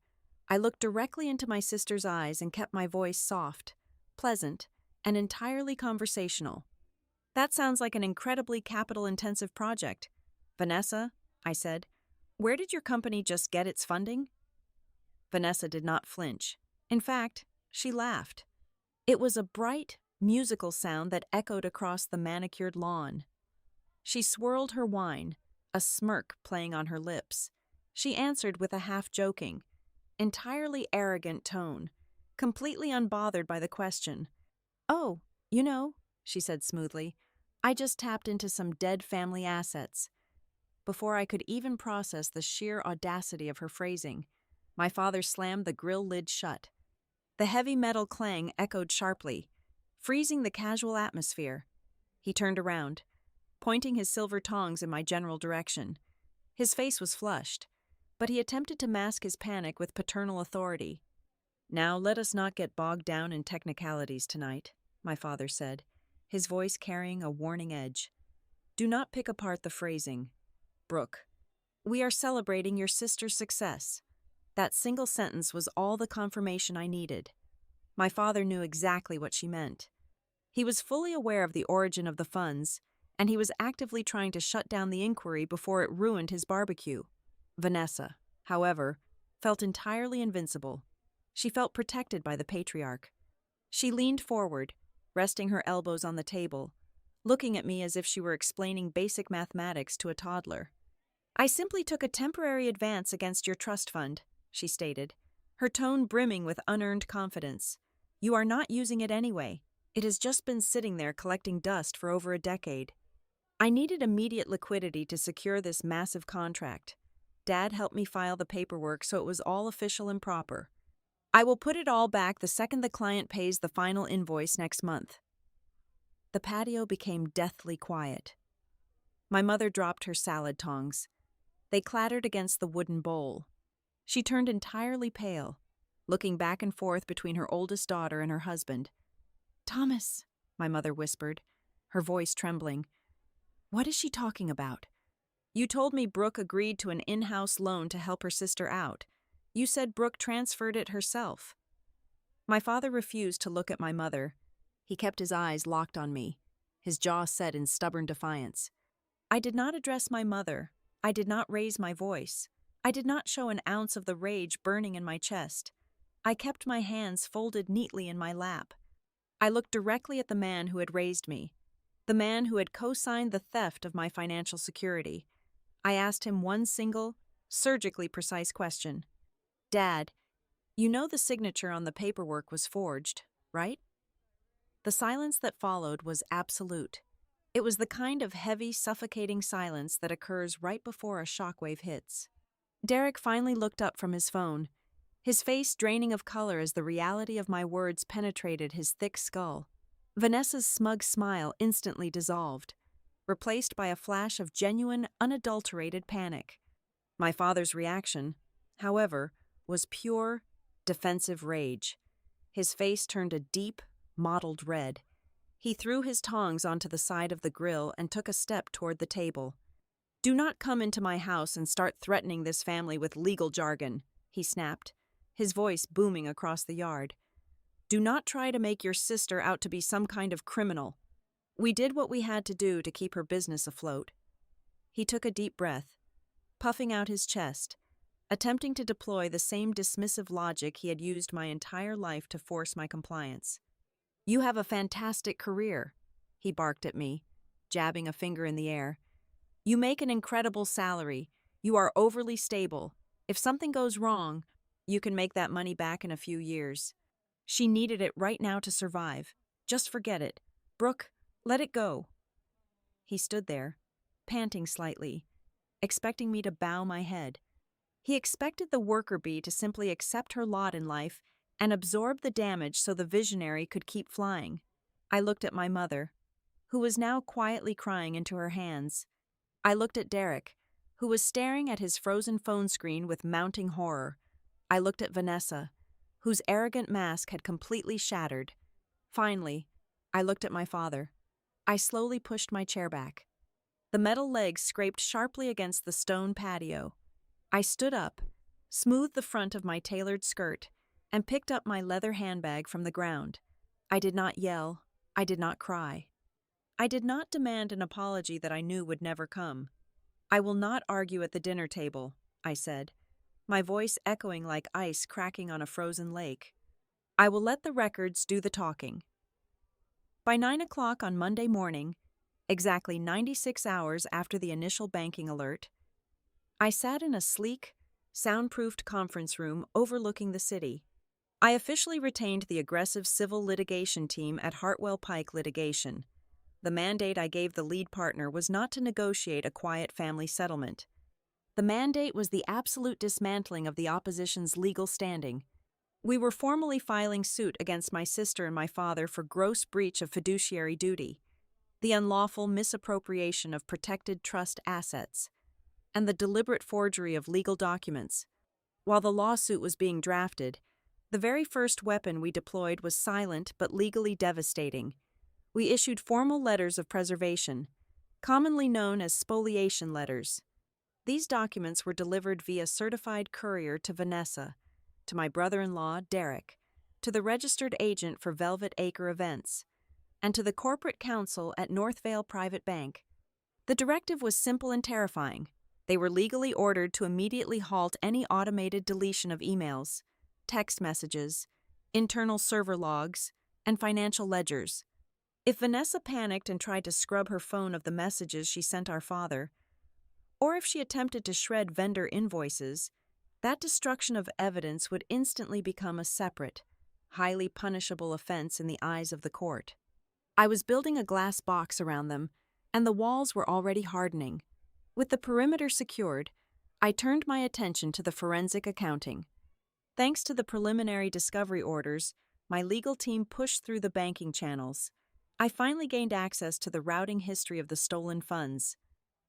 I looked directly into my sister's eyes and kept my voice soft, pleasant, and entirely conversational. That sounds like an incredibly capital-intensive project. Vanessa, I said, where did your company just get its funding? Vanessa did not flinch. In fact, she laughed. It was a bright, musical sound that echoed across the manicured lawn. She swirled her wine, a smirk playing on her lips. She answered with a half-joking, entirely arrogant tone, completely unbothered by the question. "Oh, she said smoothly, I just tapped into some dead family assets." Before I could even process the sheer audacity of her phrasing, my father slammed the grill lid shut. The heavy metal clang echoed sharply, freezing the casual atmosphere. He turned around, pointing his silver tongs in my general direction. His face was flushed, but he attempted to mask his panic with paternal authority. "Now let us not get bogged down in technicalities tonight," my father said, his voice carrying a warning edge. "Do not pick apart the phrasing. Brooke, we are celebrating your sister's success." That single sentence was all the confirmation I needed. My father knew exactly what she meant. He was fully aware of the origin of the funds, and he was actively trying to shut down the inquiry before it ruined his barbecue. Vanessa, however, felt entirely invincible. She felt protected by the patriarch. She leaned forward, resting her elbows on the table, looking at me as if she were explaining basic mathematics to a toddler. "I simply took a temporary advance against your trust fund," she stated, her tone brimming with unearned confidence. "You are not using it anyway. It has just been sitting there collecting dust for over a decade. I needed immediate liquidity to secure this massive contract. Dad helped me file the paperwork so it was all official and proper. I will put it all back the second the client pays the final invoice next month." The patio became deathly quiet. My mother dropped her salad tongs. They clattered against the wooden bowl. She turned entirely pale, looking back and forth between her oldest daughter and her husband. "Thomas," my mother whispered, her voice trembling. "What is she talking about? You told me Brooke agreed to an in-house loan to help her sister out. You said Brooke transferred it herself." My father refused to look at my mother. He kept his eyes locked on me, his jaw set in stubborn defiance. I did not address my mother. I did not raise my voice. I did not show an ounce of the rage burning in my chest. I kept my hands folded neatly in my lap. I looked directly at the man who had raised me, the man who had co-signed the theft of my financial security. I asked him one single, surgically precise question. "Dad, you know the signature on the paperwork was forged, right?" The silence that followed was absolute. It was the kind of heavy, suffocating silence that occurs right before a shockwave hits. Derek finally looked up from his phone, his face draining of color as the reality of my words penetrated his thick skull. Vanessa's smug smile instantly dissolved, replaced by a flash of genuine, unadulterated panic. My father's reaction, however, was pure, defensive rage. His face turned a deep, mottled red. He threw his tongs onto the side of the grill and took a step toward the table. "Do not come into my house and start threatening this family with legal jargon," he snapped, his voice booming across the yard. "Do not try to make your sister out to be some kind of criminal. We did what we had to do to keep her business afloat." He took a deep breath, puffing out his chest, attempting to deploy the same dismissive logic he had used my entire life to force my compliance. "You have a fantastic career," he barked at me, jabbing a finger in the air. "You make an incredible salary. You are overly stable. If something goes wrong, you can make that money back in a few years. She needed it right now to survive. Just forget it. Brooke, let it go." He stood there, panting slightly, expecting me to bow my head. He expected the worker bee to simply accept her lot in life and absorb the damage so the visionary could keep flying. I looked at my mother, who was now quietly crying into her hands. I looked at Derek, who was staring at his frozen phone screen with mounting horror. I looked at Vanessa, whose arrogant mask had completely shattered. Finally, I looked at my father. I slowly pushed my chair back. The metal legs scraped sharply against the stone patio. I stood up, smoothed the front of my tailored skirt, and picked up my leather handbag from the ground. I did not yell. I did not cry. I did not demand an apology that I knew would never come. "I will not argue at the dinner table," I said, my voice echoing like ice cracking on a frozen lake. "I will let the records do the talking." By 9 o'clock on Monday morning, exactly 96 hours after the initial banking alert, I sat in a sleek, soundproofed conference room overlooking the city. I officially retained the aggressive civil litigation team at Hartwell Pike Litigation. The mandate I gave the lead partner was not to negotiate a quiet family settlement. The mandate was the absolute dismantling of the opposition's legal standing. We were formally filing suit against my sister and my father for gross breach of fiduciary duty, the unlawful misappropriation of protected trust assets, and the deliberate forgery of legal documents. While the lawsuit was being drafted, the very first weapon we deployed was silent but legally devastating. We issued formal letters of preservation, commonly known as spoliation letters. These documents were delivered via certified courier to Vanessa, to my brother-in-law, Derek, to the registered agent for Velvet Acre Events, and to the corporate counsel at Northvale Private Bank. The directive was simple and terrifying. They were legally ordered to immediately halt any automated deletion of emails, text messages, internal server logs, and financial ledgers. If Vanessa panicked and tried to scrub her phone of the messages she sent our father, or if she attempted to shred vendor invoices, that destruction of evidence would instantly become a separate, highly punishable offense in the eyes of the court. I was building a glass box around them, and the walls were already hardening. With the perimeter secured, I turned my attention to the forensic accounting. Thanks to the preliminary discovery orders, my legal team pushed through the banking channels. I finally gained access to the routing history of the stolen funds.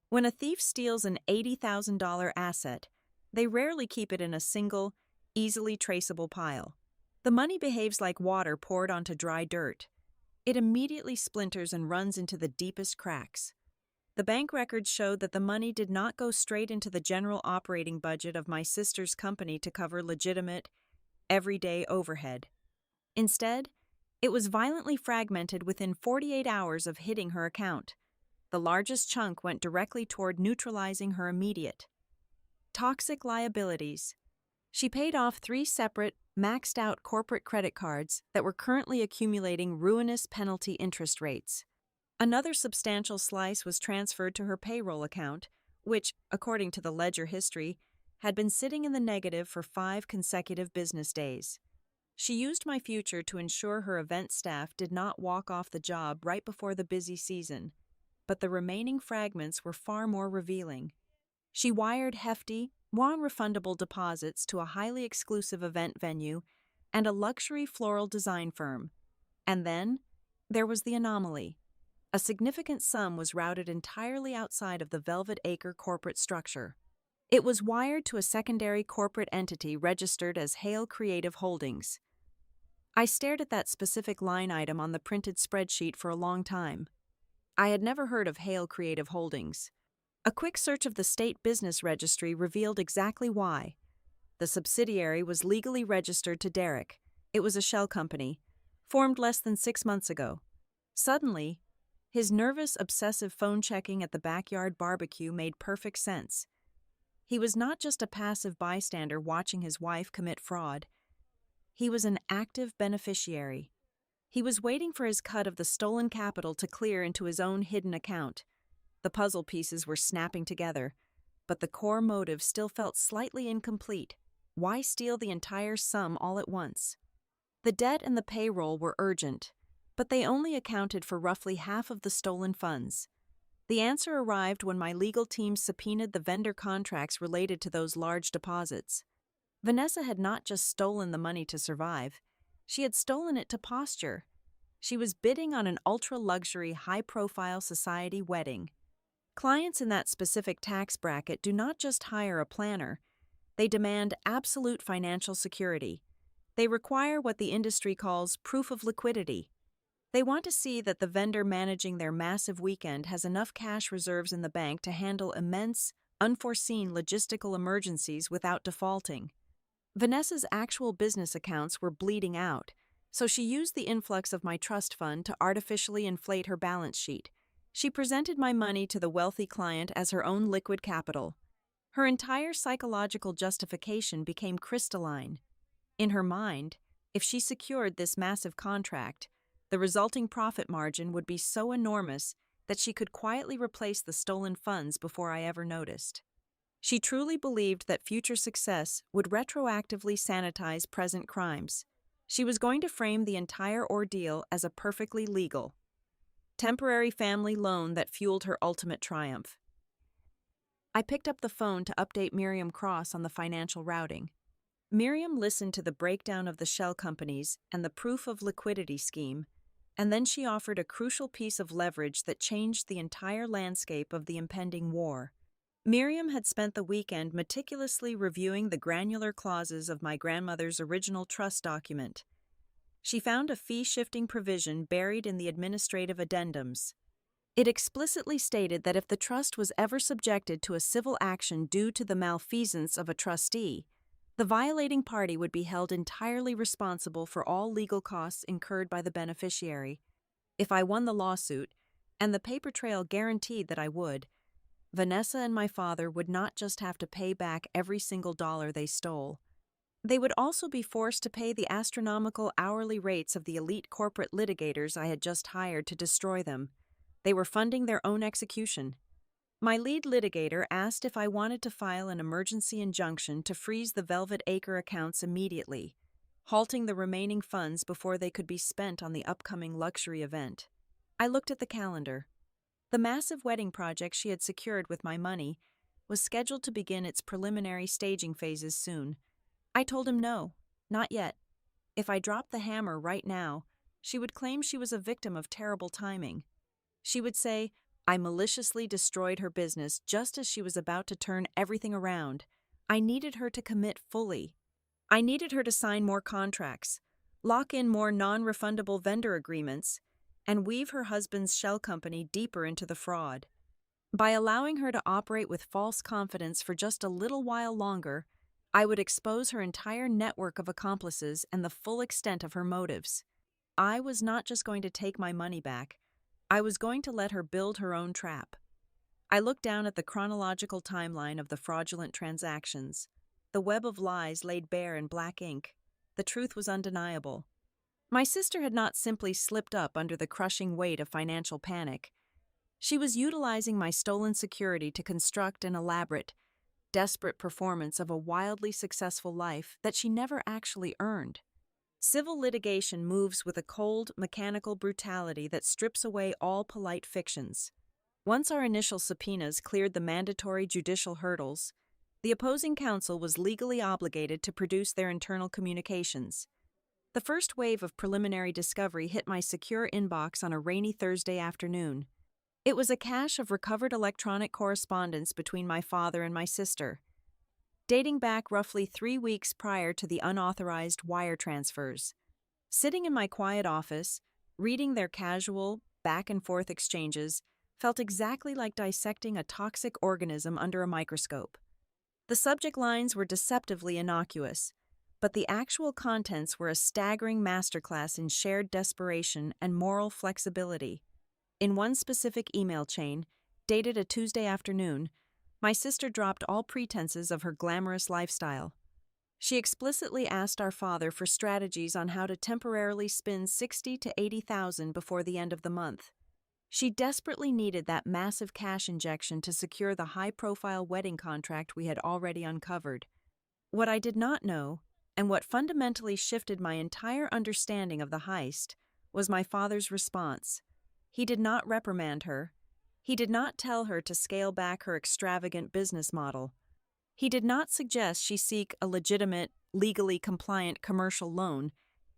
When a thief steals an $80,000 asset, they rarely keep it in a single, easily traceable pile. The money behaves like water poured onto dry dirt. It immediately splinters and runs into the deepest cracks. The bank records showed that the money did not go straight into the general operating budget of my sister's company to cover legitimate, everyday overhead. Instead, it was violently fragmented within 48 hours of hitting her account. The largest chunk went directly toward neutralizing her immediate toxic liabilities. She paid off 3 separate, maxed-out corporate credit cards that were currently accumulating ruinous penalty interest rates. Another substantial slice was transferred to her payroll account, which, according to the ledger history, had been sitting in the negative for 5 consecutive business days. She used my future to ensure her event staff did not walk off the job right before the busy season, but the remaining fragments were far more revealing. She wired hefty, non-refundable deposits to a highly exclusive event venue and a luxury floral design firm. And then, there was the anomaly. A significant sum was routed entirely outside of the Velvet Acre corporate structure. It was wired to a secondary corporate entity registered as Hale Creative Holdings. I stared at that specific line item on the printed spreadsheet for a long time. I had never heard of Hale Creative Holdings. A quick search of the state business registry revealed exactly why. The subsidiary was legally registered to Derek. It was a shell company, formed less than 6 months ago. Suddenly, his nervous, obsessive phone checking at the backyard barbecue made perfect sense. He was not just a passive bystander watching his wife commit fraud. He was an active beneficiary. He was waiting for his cut of the stolen capital to clear into his own hidden account. The puzzle pieces were snapping together, but the core motive still felt slightly incomplete. Why steal the entire sum all at once? The debt and the payroll were urgent, but they only accounted for roughly half of the stolen funds. The answer arrived when my legal team subpoenaed the vendor contracts related to those large deposits. Vanessa had not just stolen the money to survive, she had stolen it to posture. She was bidding on an ultra-luxury, high-profile society wedding. Clients in that specific tax bracket do not just hire a planner, they demand absolute financial security. They require what the industry calls proof of liquidity. They want to see that the vendor managing their massive weekend has enough cash reserves in the bank to handle immense, unforeseen logistical emergencies without defaulting. Vanessa's actual business accounts were bleeding out, so she used the influx of my trust fund to artificially inflate her balance sheet. She presented my money to the wealthy client as her own liquid capital. Her entire psychological justification became crystalline. In her mind, if she secured this massive contract, the resulting profit margin would be so enormous that she could quietly replace the stolen funds before I ever noticed. She truly believed that future success would retroactively sanitize present crimes. She was going to frame the entire ordeal as a perfectly legal, temporary family loan that fueled her ultimate triumph. I picked up the phone to update Miriam Cross on the financial routing. Miriam listened to the breakdown of the shell companies and the proof of liquidity scheme, and then she offered a crucial piece of leverage that changed the entire landscape of the impending war. Miriam had spent the weekend meticulously reviewing the granular clauses of my grandmother's original trust document. She found a fee-shifting provision buried in the administrative addendums. It explicitly stated that if the trust was ever subjected to a civil action due to the malfeasance of a trustee, the violating party would be held entirely responsible for all legal costs incurred by the beneficiary. If I won the lawsuit, and the paper trail guaranteed that I would, Vanessa and my father would not just have to pay back every single dollar they stole. They would also be forced to pay the astronomical hourly rates of the elite corporate litigators I had just hired to destroy them. They were funding their own execution. My lead litigator asked if I wanted to file an emergency injunction to freeze the Velvet Acre accounts immediately, halting the remaining funds before they could be spent on the upcoming luxury event. I looked at the calendar. The massive wedding project she had secured with my money was scheduled to begin its preliminary staging phases soon. I told him no, not yet. If I dropped the hammer right now, she would claim she was a victim of terrible timing. She would say I maliciously destroyed her business just as she was about to turn everything around. I needed her to commit fully. I needed her to sign more contracts, lock in more non-refundable vendor agreements, and weave her husband's shell company deeper into the fraud. By allowing her to operate with false confidence for just a little while longer, I would expose her entire network of accomplices and the full extent of her motives. I was not just going to take my money back, I was going to let her build her own trap. I looked down at the chronological timeline of the fraudulent transactions. The web of lies laid bare in black ink. The truth was undeniable. My sister had not simply slipped up under the crushing weight of financial panic. She was utilizing my stolen security to construct an elaborate, desperate performance of a wildly successful life that she never actually earned. Civil litigation moves with a cold, mechanical brutality that strips away all polite fictions. Once our initial subpoenas cleared the mandatory judicial hurdles, the opposing counsel was legally obligated to produce their internal communications. The first wave of preliminary discovery hit my secure inbox on a rainy Thursday afternoon. It was a cache of recovered electronic correspondence between my father and my sister, dating back roughly 3 weeks prior to the unauthorized wire transfers. Sitting in my quiet office, reading their casual, back-and-forth exchanges felt exactly like dissecting a toxic organism under a microscope. The subject lines were deceptively innocuous, but the actual contents were a staggering masterclass in shared desperation and moral flexibility. In one specific email chain, dated a Tuesday afternoon, my sister dropped all pretenses of her glamorous lifestyle. She explicitly asked our father for strategies on how to temporarily spin $60,000 to $80,000 before the end of the month. She desperately needed that massive cash injection to secure the high-profile wedding contract we had already uncovered. What I did not know, and what fundamentally shifted my entire understanding of the heist, was my father's response. He did not reprimand her. He did not tell her to scale back her extravagant business model. He did not suggest she seek a legitimate, legally compliant commercial loan.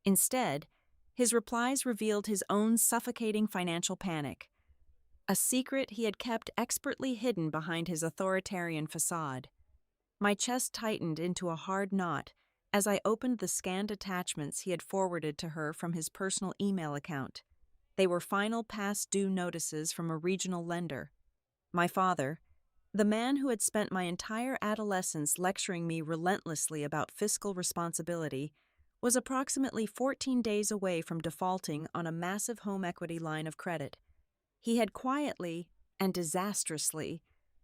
Instead, his replies revealed his own suffocating financial panic, a secret he had kept expertly hidden behind his authoritarian facade. My chest tightened into a hard knot as I opened the scanned attachments he had forwarded to her from his personal email account. They were final past due notices from a regional lender. My father, the man who had spent my entire adolescence lecturing me relentlessly about fiscal responsibility, was approximately 14 days away from defaulting on a massive home equity line of credit. He had quietly and disastrously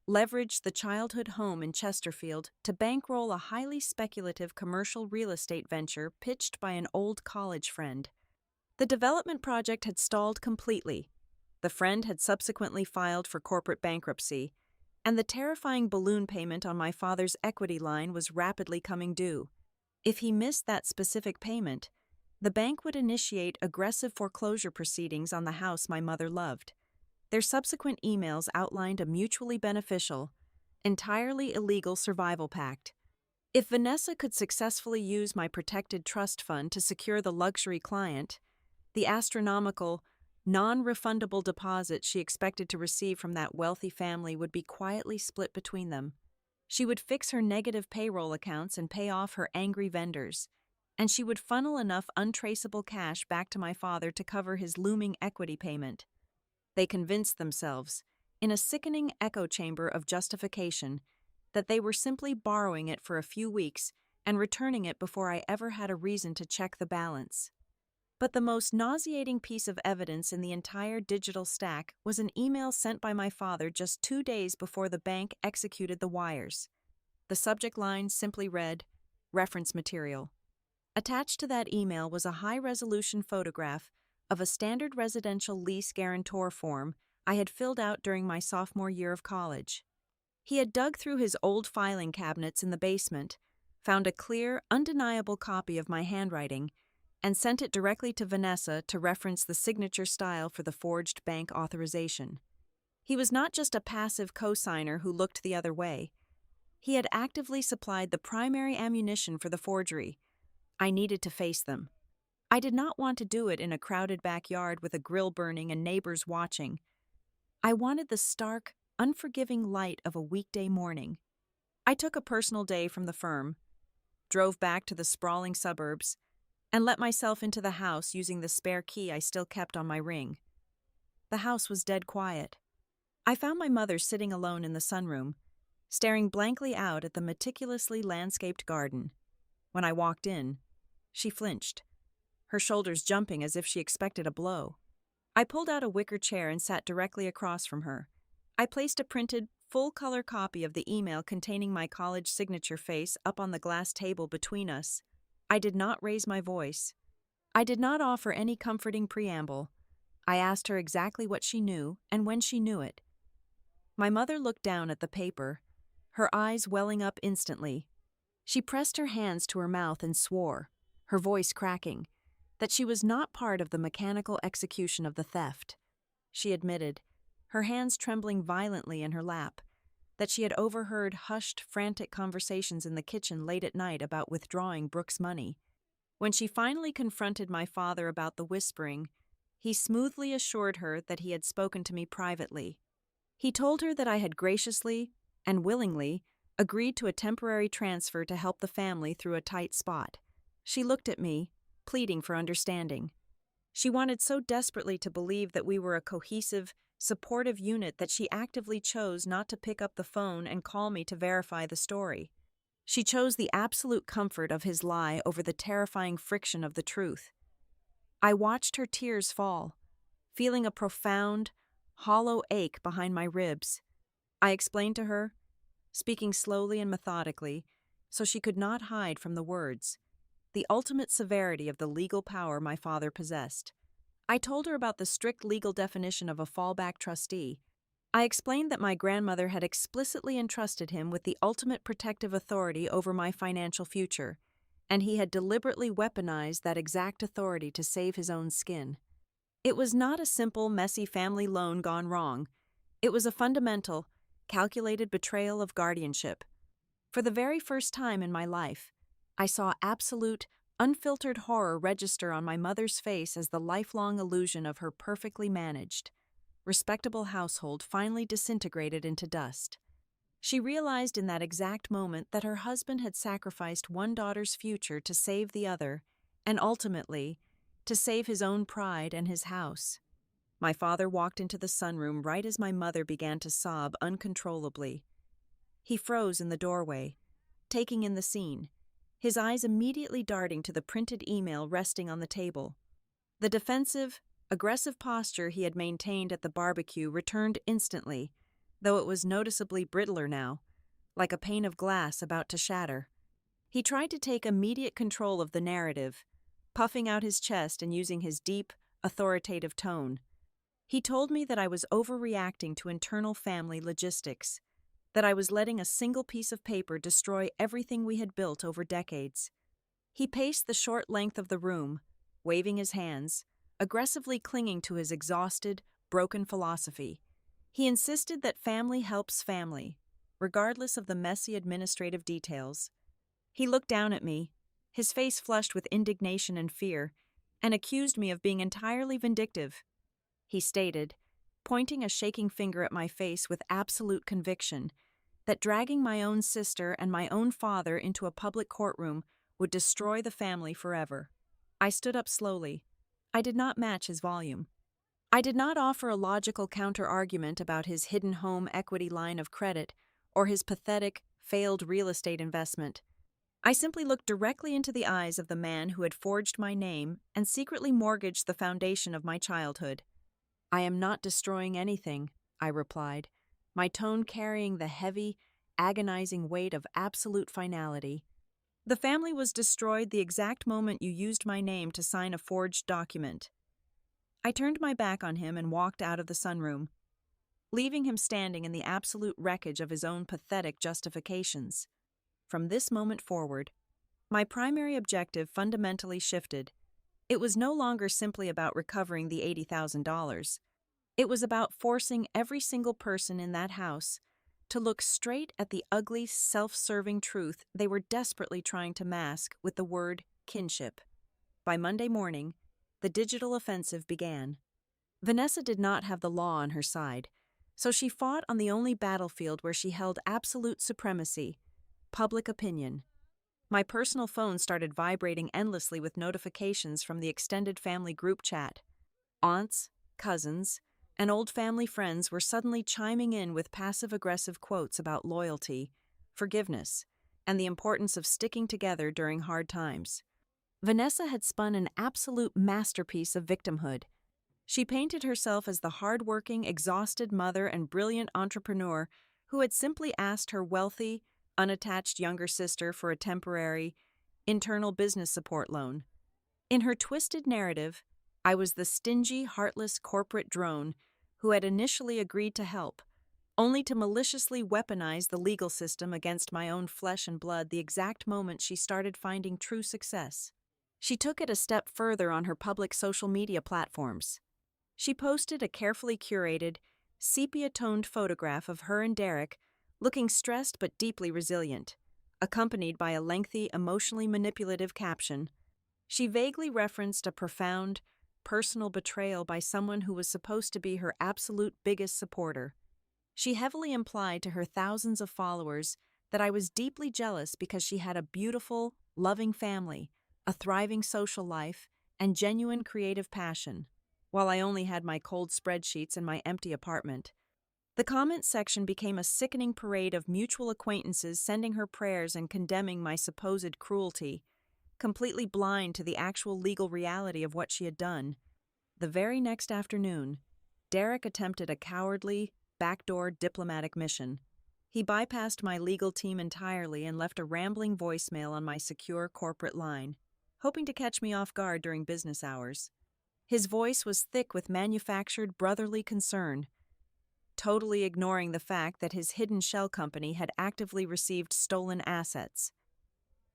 leveraged the childhood home in Chesterfield to bankroll a highly speculative commercial real estate venture pitched by an old college friend. The development project had stalled completely. The friend had subsequently filed for corporate bankruptcy, and the terrifying balloon payment on my father's equity line was rapidly coming due. If he missed that specific payment, the bank would initiate aggressive foreclosure proceedings on the house my mother loved. Their subsequent emails outlined a mutually beneficial, entirely illegal survival pact. If Vanessa could successfully use my protected trust fund to secure the luxury client, the astronomical, non-refundable deposit she expected to receive from that wealthy family would be quietly split between them. She would fix her negative payroll accounts and pay off her angry vendors, and she would funnel enough untraceable cash back to my father to cover his looming equity payment. They convinced themselves, in a sickening echo chamber of justification, that they were simply borrowing it for a few weeks and returning it before I ever had a reason to check the balance. But the most nauseating piece of evidence in the entire digital stack was an email sent by my father just 2 days before the bank executed the wires. The subject line simply read, "Reference material." Attached to that email was a high-resolution photograph of a standard residential lease guarantor form I had filled out during my sophomore year of college. He had dug through his old filing cabinets in the basement, found a clear, undeniable copy of my handwriting, and sent it directly to Vanessa to reference the signature style for the forged bank authorization. He was not just a passive co-signer who looked the other way. He had actively supplied the primary ammunition for the forgery. I needed to face them. I did not want to do it in a crowded backyard with a grill burning and neighbors watching. I wanted the stark, unforgiving light of a weekday morning. I took a personal day from the firm, drove back to the sprawling suburbs, and let myself into the house using the spare key I still kept on my ring. The house was dead quiet. I found my mother sitting alone in the sunroom, staring blankly out at the meticulously landscaped garden. When I walked in, she flinched, her shoulders jumping as if she expected a blow. I pulled out a wicker chair and sat directly across from her. I placed a printed, full-color copy of the email containing my college signature face up on the glass table between us. I did not raise my voice. I did not offer any comforting preamble. I asked her exactly what she knew and when she knew it. My mother looked down at the paper, her eyes welling up instantly. She pressed her hands to her mouth and swore, her voice cracking, that she was not part of the mechanical execution of the theft. She admitted, her hands trembling violently in her lap, that she had overheard hushed, frantic conversations in the kitchen late at night about withdrawing Brooke's money. When she finally confronted my father about the whispering, he smoothly assured her that he had spoken to me privately. He told her that I had graciously and willingly agreed to a temporary transfer to help the family through a tight spot. She looked at me, pleading for understanding. She wanted so desperately to believe that we were a cohesive, supportive unit that she actively chose not to pick up the phone and call me to verify the story. She chose the absolute comfort of his lie over the terrifying friction of the truth. I watched her tears fall, feeling a profound, hollow ache behind my ribs. I explained to her, speaking slowly and methodically, so she could not hide from the words, the ultimate severity of the legal power my father possessed. I told her about the strict legal definition of a fallback trustee. I explained that my grandmother had explicitly entrusted him with the ultimate protective authority over my financial future, and he had deliberately weaponized that exact authority to save his own skin. It was not a simple, messy family loan gone wrong. It was a fundamental, calculated betrayal of guardianship. For the very first time in my life, I saw absolute, unfiltered horror register on my mother's face as the lifelong illusion of her perfectly managed, respectable household finally disintegrated into dust. She realized in that exact moment that her husband had sacrificed one daughter's future to save the other, and ultimately, to save his own pride and his house. My father walked into the sunroom right as my mother began to sob uncontrollably. He froze in the doorway, taking in the scene, his eyes immediately darting to the printed email resting on the table. The defensive, aggressive posture he had maintained at the barbecue returned instantly, though it was noticeably brittler now, like a pane of glass about to shatter. He tried to take immediate control of the narrative, puffing out his chest and using his deep, authoritative tone. He told me that I was overreacting to internal family logistics, that I was letting a single piece of paper destroy everything we had built over decades. He paced the short length of the room, waving his hands, aggressively clinging to his exhausted, broken philosophy. He insisted that family helps family, regardless of the messy administrative details. He looked down at me, his face flushed with indignation and fear, and accused me of being entirely vindictive. He stated, pointing a shaking finger at my face with absolute conviction, that dragging my own sister and my own father into a public courtroom would destroy the family forever. I stood up slowly. I did not match his volume. I did not offer a logical counter-argument about his hidden home equity line of credit or his pathetic, failed real estate investment. I simply looked directly into the eyes of the man who had forged my name and secretly mortgaged the foundation of my childhood. "I am not destroying anything," I replied, my tone carrying the heavy, agonizing weight of absolute finality. "The family was destroyed the exact moment you used my name to sign a forged document." I turned my back on him and walked out of the sunroom, leaving him standing in the absolute wreckage of his own pathetic justifications. From this moment forward, my primary objective fundamentally shifted. It was no longer simply about recovering the $80,000. It was about forcing every single person in that house to look straight at the ugly, self-serving truth they were desperately trying to mask with the word kinship. By Monday morning, the digital offensive began. Vanessa did not have the law on her side, so she fought on the only battlefield where she held absolute supremacy: public opinion. My personal phone started vibrating endlessly with notifications from the extended family group chat. Aunts, cousins, and old family friends were suddenly chiming in with passive-aggressive quotes about loyalty, forgiveness, and the importance of sticking together during hard times. Vanessa had spun an absolute masterpiece of victimhood. She painted herself as the hard-working, exhausted mother and brilliant entrepreneur who had simply asked her wealthy, unattached younger sister for a temporary, internal business support loan. In her twisted narrative, I was the stingy, heartless corporate drone who had initially agreed to help, only to maliciously weaponize the legal system against my own flesh and blood the exact moment she started finding true success. She took it a step further on her public social media platforms. She posted a carefully curated, sepia-toned photograph of her and Derek looking stressed but deeply resilient, accompanied by a lengthy, emotionally manipulative caption. She vaguely referenced a profound, personal betrayal by someone who was supposed to be her absolute biggest supporter. She heavily implied to her thousands of followers that I was deeply jealous because she had a beautiful, loving family, a thriving social life, and genuine creative passion, while I only had my cold spreadsheets and my empty apartment. The comment section became a sickening parade of mutual acquaintances sending her prayers and condemning my supposed cruelty, completely blind to the actual legal reality of what she had done. The very next afternoon, Derek attempted a cowardly, backdoor diplomatic mission. He bypassed my legal team entirely and left a rambling voicemail on my secure corporate line, hoping to catch me off guard during business hours. His voice was thick with manufactured brotherly concern, totally ignoring the fact that his hidden shell company had actively received stolen assets.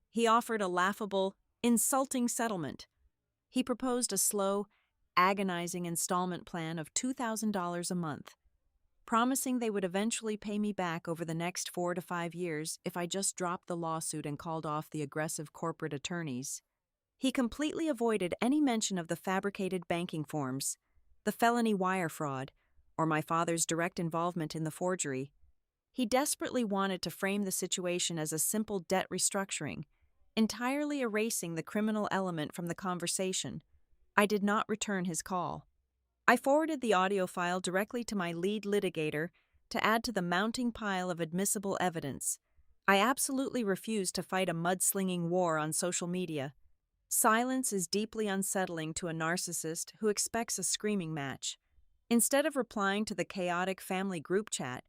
He offered a laughable, insulting settlement. He proposed a slow, agonizing installment plan of $2,000 a month, promising they would eventually pay me back over the next 4 to 5 years if I just dropped the lawsuit and called off the aggressive corporate attorneys. He completely avoided any mention of the fabricated banking forms, the felony wire fraud, or my father's direct involvement in the forgery. He desperately wanted to frame the situation as a simple debt restructuring, entirely erasing the criminal element from the conversation. I did not return his call. I forwarded the audio file directly to my lead litigator to add to the mounting pile of admissible evidence. I absolutely refused to fight a mudslinging war on social media. Silence is deeply unsettling to a narcissist who expects a screaming match. Instead of replying to the chaotic family group chat,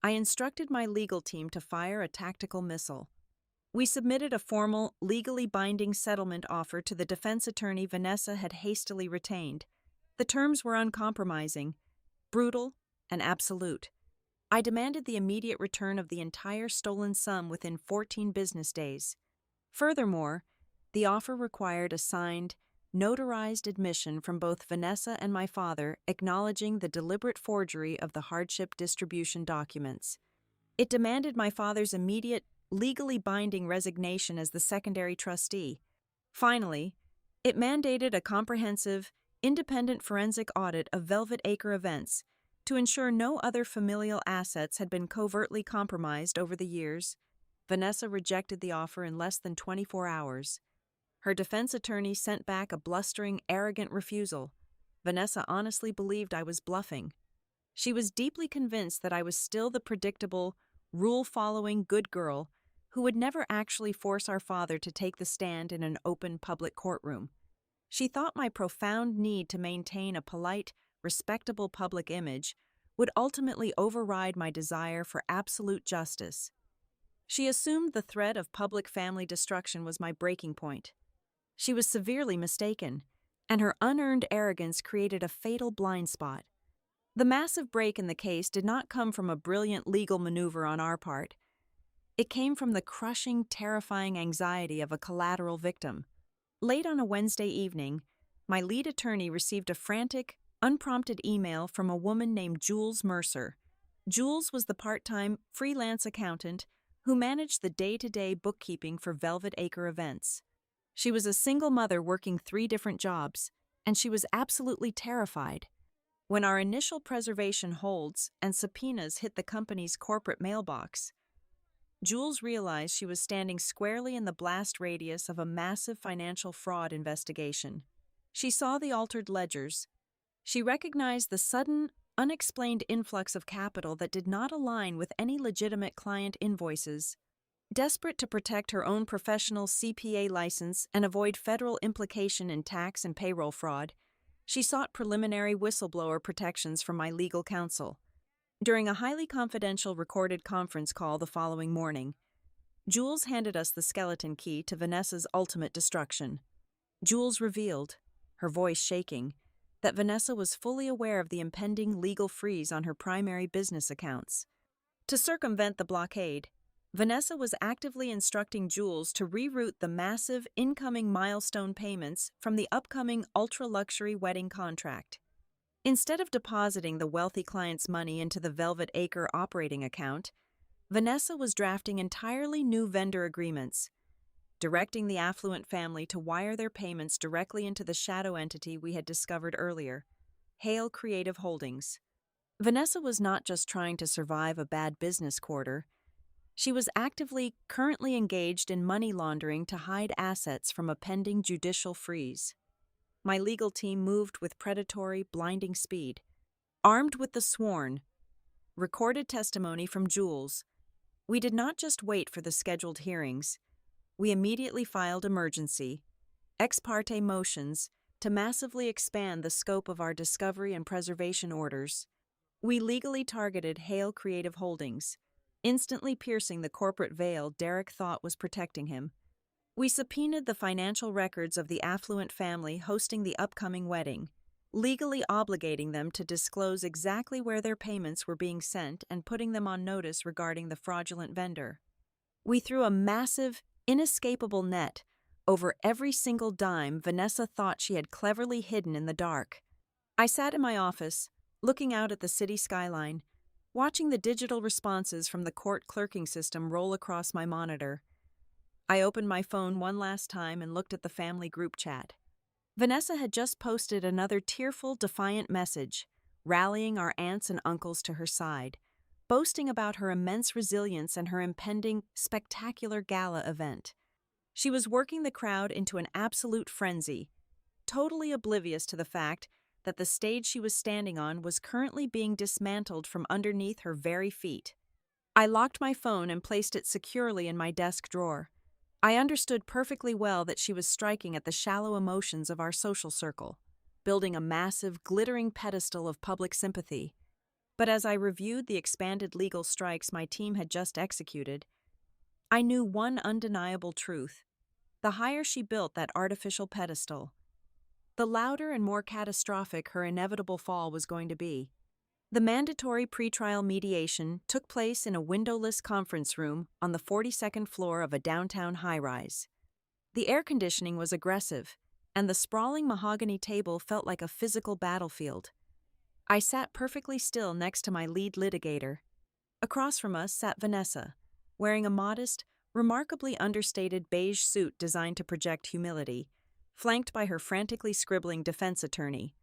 I instructed my legal team to fire a tactical missile. We submitted a formal, legally binding settlement offer to the defense attorney Vanessa had hastily retained. The terms were uncompromising, brutal, and absolute. I demanded the immediate return of the entire stolen sum within 14 business days. Furthermore, the offer required a signed, notarized admission from both Vanessa and my father acknowledging the deliberate forgery of the hardship distribution documents. It demanded my father's immediate, legally binding resignation as the secondary trustee. Finally, it mandated a comprehensive, independent forensic audit of Velvet Acre events to ensure no other familial assets had been covertly compromised over the years. Vanessa rejected the offer in less than 24 hours. Her defense attorney sent back a blustering, arrogant refusal. Vanessa honestly believed I was bluffing. She was deeply convinced that I was still the predictable, rule-following good girl who would never actually force our father to take the stand in an open public courtroom. She thought my profound need to maintain a polite, respectable public image would ultimately override my desire for absolute justice. She assumed the threat of public family destruction was my breaking point. She was severely mistaken, and her unearned arrogance created a fatal blind spot. The massive break in the case did not come from a brilliant legal maneuver on our part. It came from the crushing, terrifying anxiety of a collateral victim. Late on a Wednesday evening, my lead attorney received a frantic, unprompted email from a woman named Jules Mercer. Jules was the part-time, freelance accountant who managed the day-to-day bookkeeping for Velvet Acre events. She was a single mother working 3 different jobs, and she was absolutely terrified. When our initial preservation holds and subpoenas hit the company's corporate mailbox, Jules realized she was standing squarely in the blast radius of a massive financial fraud investigation. She saw the altered ledgers. She recognized the sudden, unexplained influx of capital that did not align with any legitimate client invoices. Desperate to protect her own professional CPA license and avoid federal implication in tax and payroll fraud, she sought preliminary whistleblower protections from my legal counsel. During a highly confidential recorded conference call the following morning, Jules handed us the skeleton key to Vanessa's ultimate destruction. Jules revealed, her voice shaking, that Vanessa was fully aware of the impending legal freeze on her primary business accounts. To circumvent the blockade, Vanessa was actively instructing Jules to reroute the massive incoming milestone payments from the upcoming ultra-luxury wedding contract. Instead of depositing the wealthy client's money into the Velvet Acre operating account, Vanessa was drafting entirely new vendor agreements, directing the affluent family to wire their payments directly into the shadow entity we had discovered earlier, Hale Creative Holdings. Vanessa was not just trying to survive a bad business quarter. She was currently engaged in money laundering to hide assets from a pending judicial freeze. My legal team moved with predatory, blinding speed. Armed with the sworn, recorded testimony from Jules, we did not just wait for the scheduled hearings. We immediately filed emergency, ex parte motions to massively expand the scope of our discovery and preservation orders. We legally targeted Hale Creative Holdings, instantly piercing the corporate veil Derek thought was protecting him. We subpoenaed the financial records of the affluent family hosting the upcoming wedding, legally obligating them to disclose exactly where their payments were being sent and putting them on notice regarding the fraudulent vendor. We threw a massive, inescapable net over every single dime Vanessa thought she had cleverly hidden in the dark. I sat in my office, looking out at the city skyline, watching the digital responses from the court clerking system roll across my monitor. I opened my phone one last time and looked at the family group chat. Vanessa had just posted another tearful, defiant message, rallying our aunts and uncles to her side, boasting about her immense resilience and her impending, spectacular gala event. She was working the crowd into an absolute frenzy, totally oblivious to the fact that the stage she was standing on was currently being dismantled from underneath her very feet. I locked my phone and placed it securely in my desk drawer. I understood perfectly well that she was striking at the shallow emotions of our social circle, building a massive, glittering pedestal of public sympathy. But as I reviewed the expanded legal strikes my team had just executed, I knew one undeniable truth. The higher she built that artificial pedestal, the louder and more catastrophic her inevitable fall was going to be. The mandatory pretrial mediation took place in a windowless conference room on the 42nd floor of a downtown high-rise. The air conditioning was aggressive, and the sprawling mahogany table felt like a physical battlefield. I sat perfectly still next to my lead litigator. Across from us sat Vanessa, wearing a modest, remarkably understated beige suit designed to project humility, flanked by her frantically scribbling defense attorney.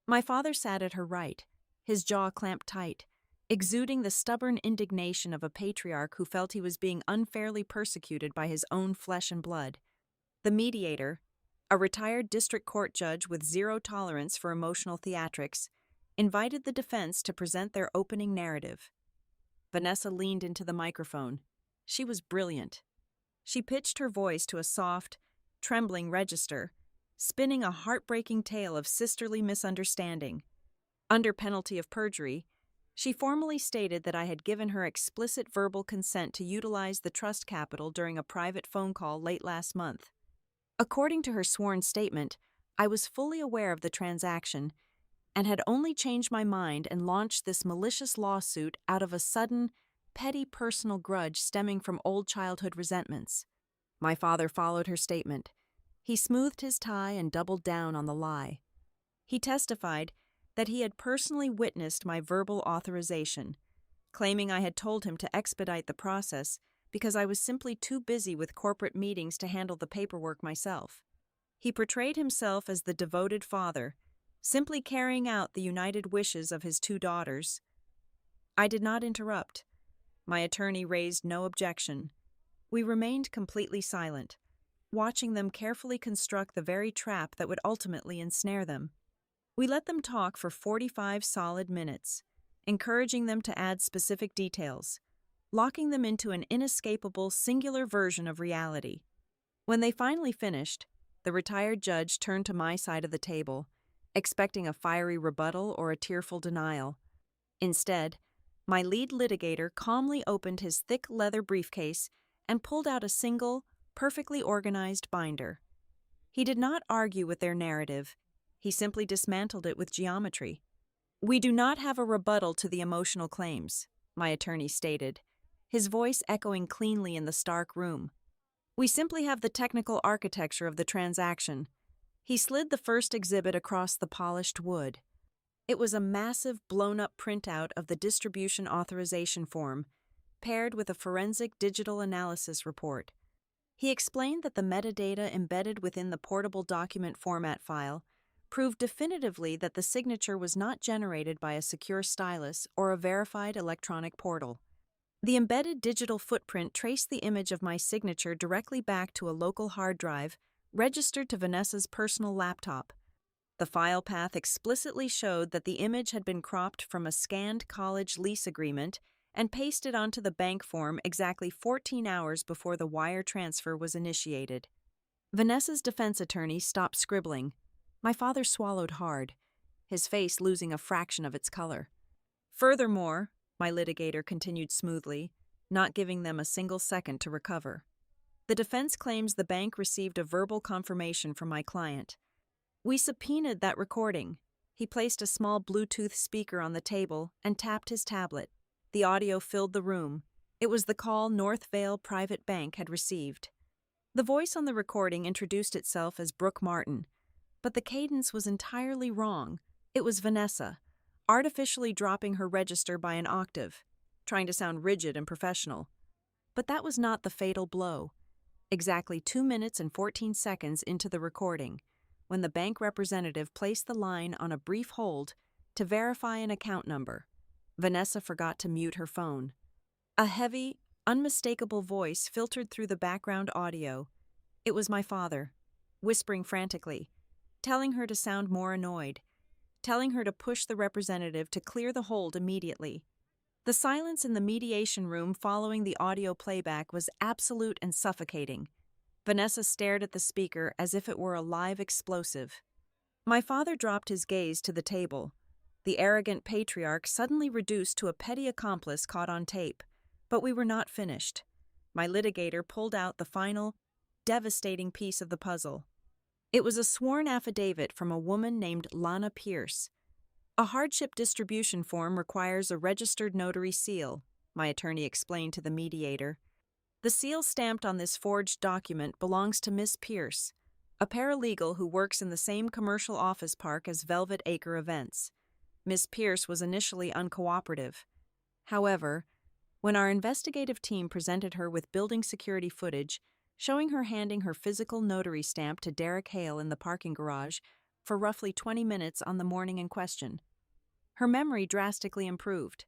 My father sat at her right, his jaw clamped tight, exuding the stubborn indignation of a patriarch who felt he was being unfairly persecuted by his own flesh and blood. The mediator, a retired district court judge with zero tolerance for emotional theatrics, invited the defense to present their opening narrative. Vanessa leaned into the microphone. She was brilliant. She pitched her voice to a soft, trembling register, spinning a heartbreaking tale of sisterly misunderstanding. Under penalty of perjury, she formally stated that I had given her explicit verbal consent to utilize the trust capital during a private phone call late last month. According to her sworn statement, I was fully aware of the transaction and had only changed my mind and launched this malicious lawsuit out of a sudden, petty personal grudge stemming from old childhood resentments. My father followed her statement. He smoothed his tie and doubled down on the lie. He testified that he had personally witnessed my verbal authorization, claiming I had told him to expedite the process because I was simply too busy with corporate meetings to handle the paperwork myself. He portrayed himself as the devoted father, simply carrying out the united wishes of his two daughters. I did not interrupt. My attorney raised no objection. We remained completely silent, watching them carefully construct the very trap that would ultimately ensnare them. We let them talk for 45 solid minutes, encouraging them to add specific details, locking them into an inescapable singular version of reality. When they finally finished, the retired judge turned to my side of the table, expecting a fiery rebuttal or a tearful denial. Instead, my lead litigator calmly opened his thick leather briefcase and pulled out a single, perfectly organized binder. He did not argue with their narrative. He simply dismantled it with geometry. "We do not have a rebuttal to the emotional claims," my attorney stated, his voice echoing cleanly in the stark room. "We simply have the technical architecture of the transaction." He slid the first exhibit across the polished wood. It was a massive, blown-up printout of the distribution authorization form, paired with a forensic digital analysis report. He explained that the metadata embedded within the portable document format file proved definitively that the signature was not generated by a secure stylus or a verified electronic portal. The embedded digital footprint traced the image of my signature directly back to a local hard drive registered to Vanessa's personal laptop. The file path explicitly showed that the image had been cropped from a scanned college lease agreement and pasted onto the bank form exactly 14 hours before the wire transfer was initiated. Vanessa's defense attorney stopped scribbling. My father swallowed hard, his face losing a fraction of its color. "Furthermore," my litigator continued smoothly, not giving them a single second to recover, "the defense claims the bank received a verbal confirmation from my client. We subpoenaed that recording." He placed a small Bluetooth speaker on the table and tapped his tablet. The audio filled the room. It was the call North Vale Private Bank had received. The voice on the recording introduced itself as Brooke Martin, but the cadence was entirely wrong. It was Vanessa, artificially dropping her register by an octave, trying to sound rigid and professional. But that was not the fatal blow. Exactly 2 minutes and 14 seconds into the recording, when the bank representative placed the line on a brief hold to verify an account number, Vanessa forgot to mute her phone. A heavy, unmistakable voice filtered through the background audio. It was my father, whispering frantically, telling her to sound more annoyed, telling her to push the representative to clear the hold immediately. The silence in the mediation room following the audio playback was absolute and suffocating. Vanessa stared at the speaker as if it were a live explosive. My father dropped his gaze to the table, the arrogant patriarch suddenly reduced to a petty accomplice caught on tape. But we were not finished. My litigator pulled out the final, devastating piece of the puzzle. It was a sworn affidavit from a woman named Lana Pierce. A hardship distribution form requires a registered notary seal, my attorney explained to the mediator. The seal stamped on this forged document belongs to Miss Pierce, a paralegal who works in the same commercial office park as Velvet Acre Events. Miss Pierce was initially uncooperative. However, when our investigative team presented her with building security footage showing her handing her physical notary stamp to Derek Hale in the parking garage for roughly 20 minutes on the morning in question, her memory drastically improved.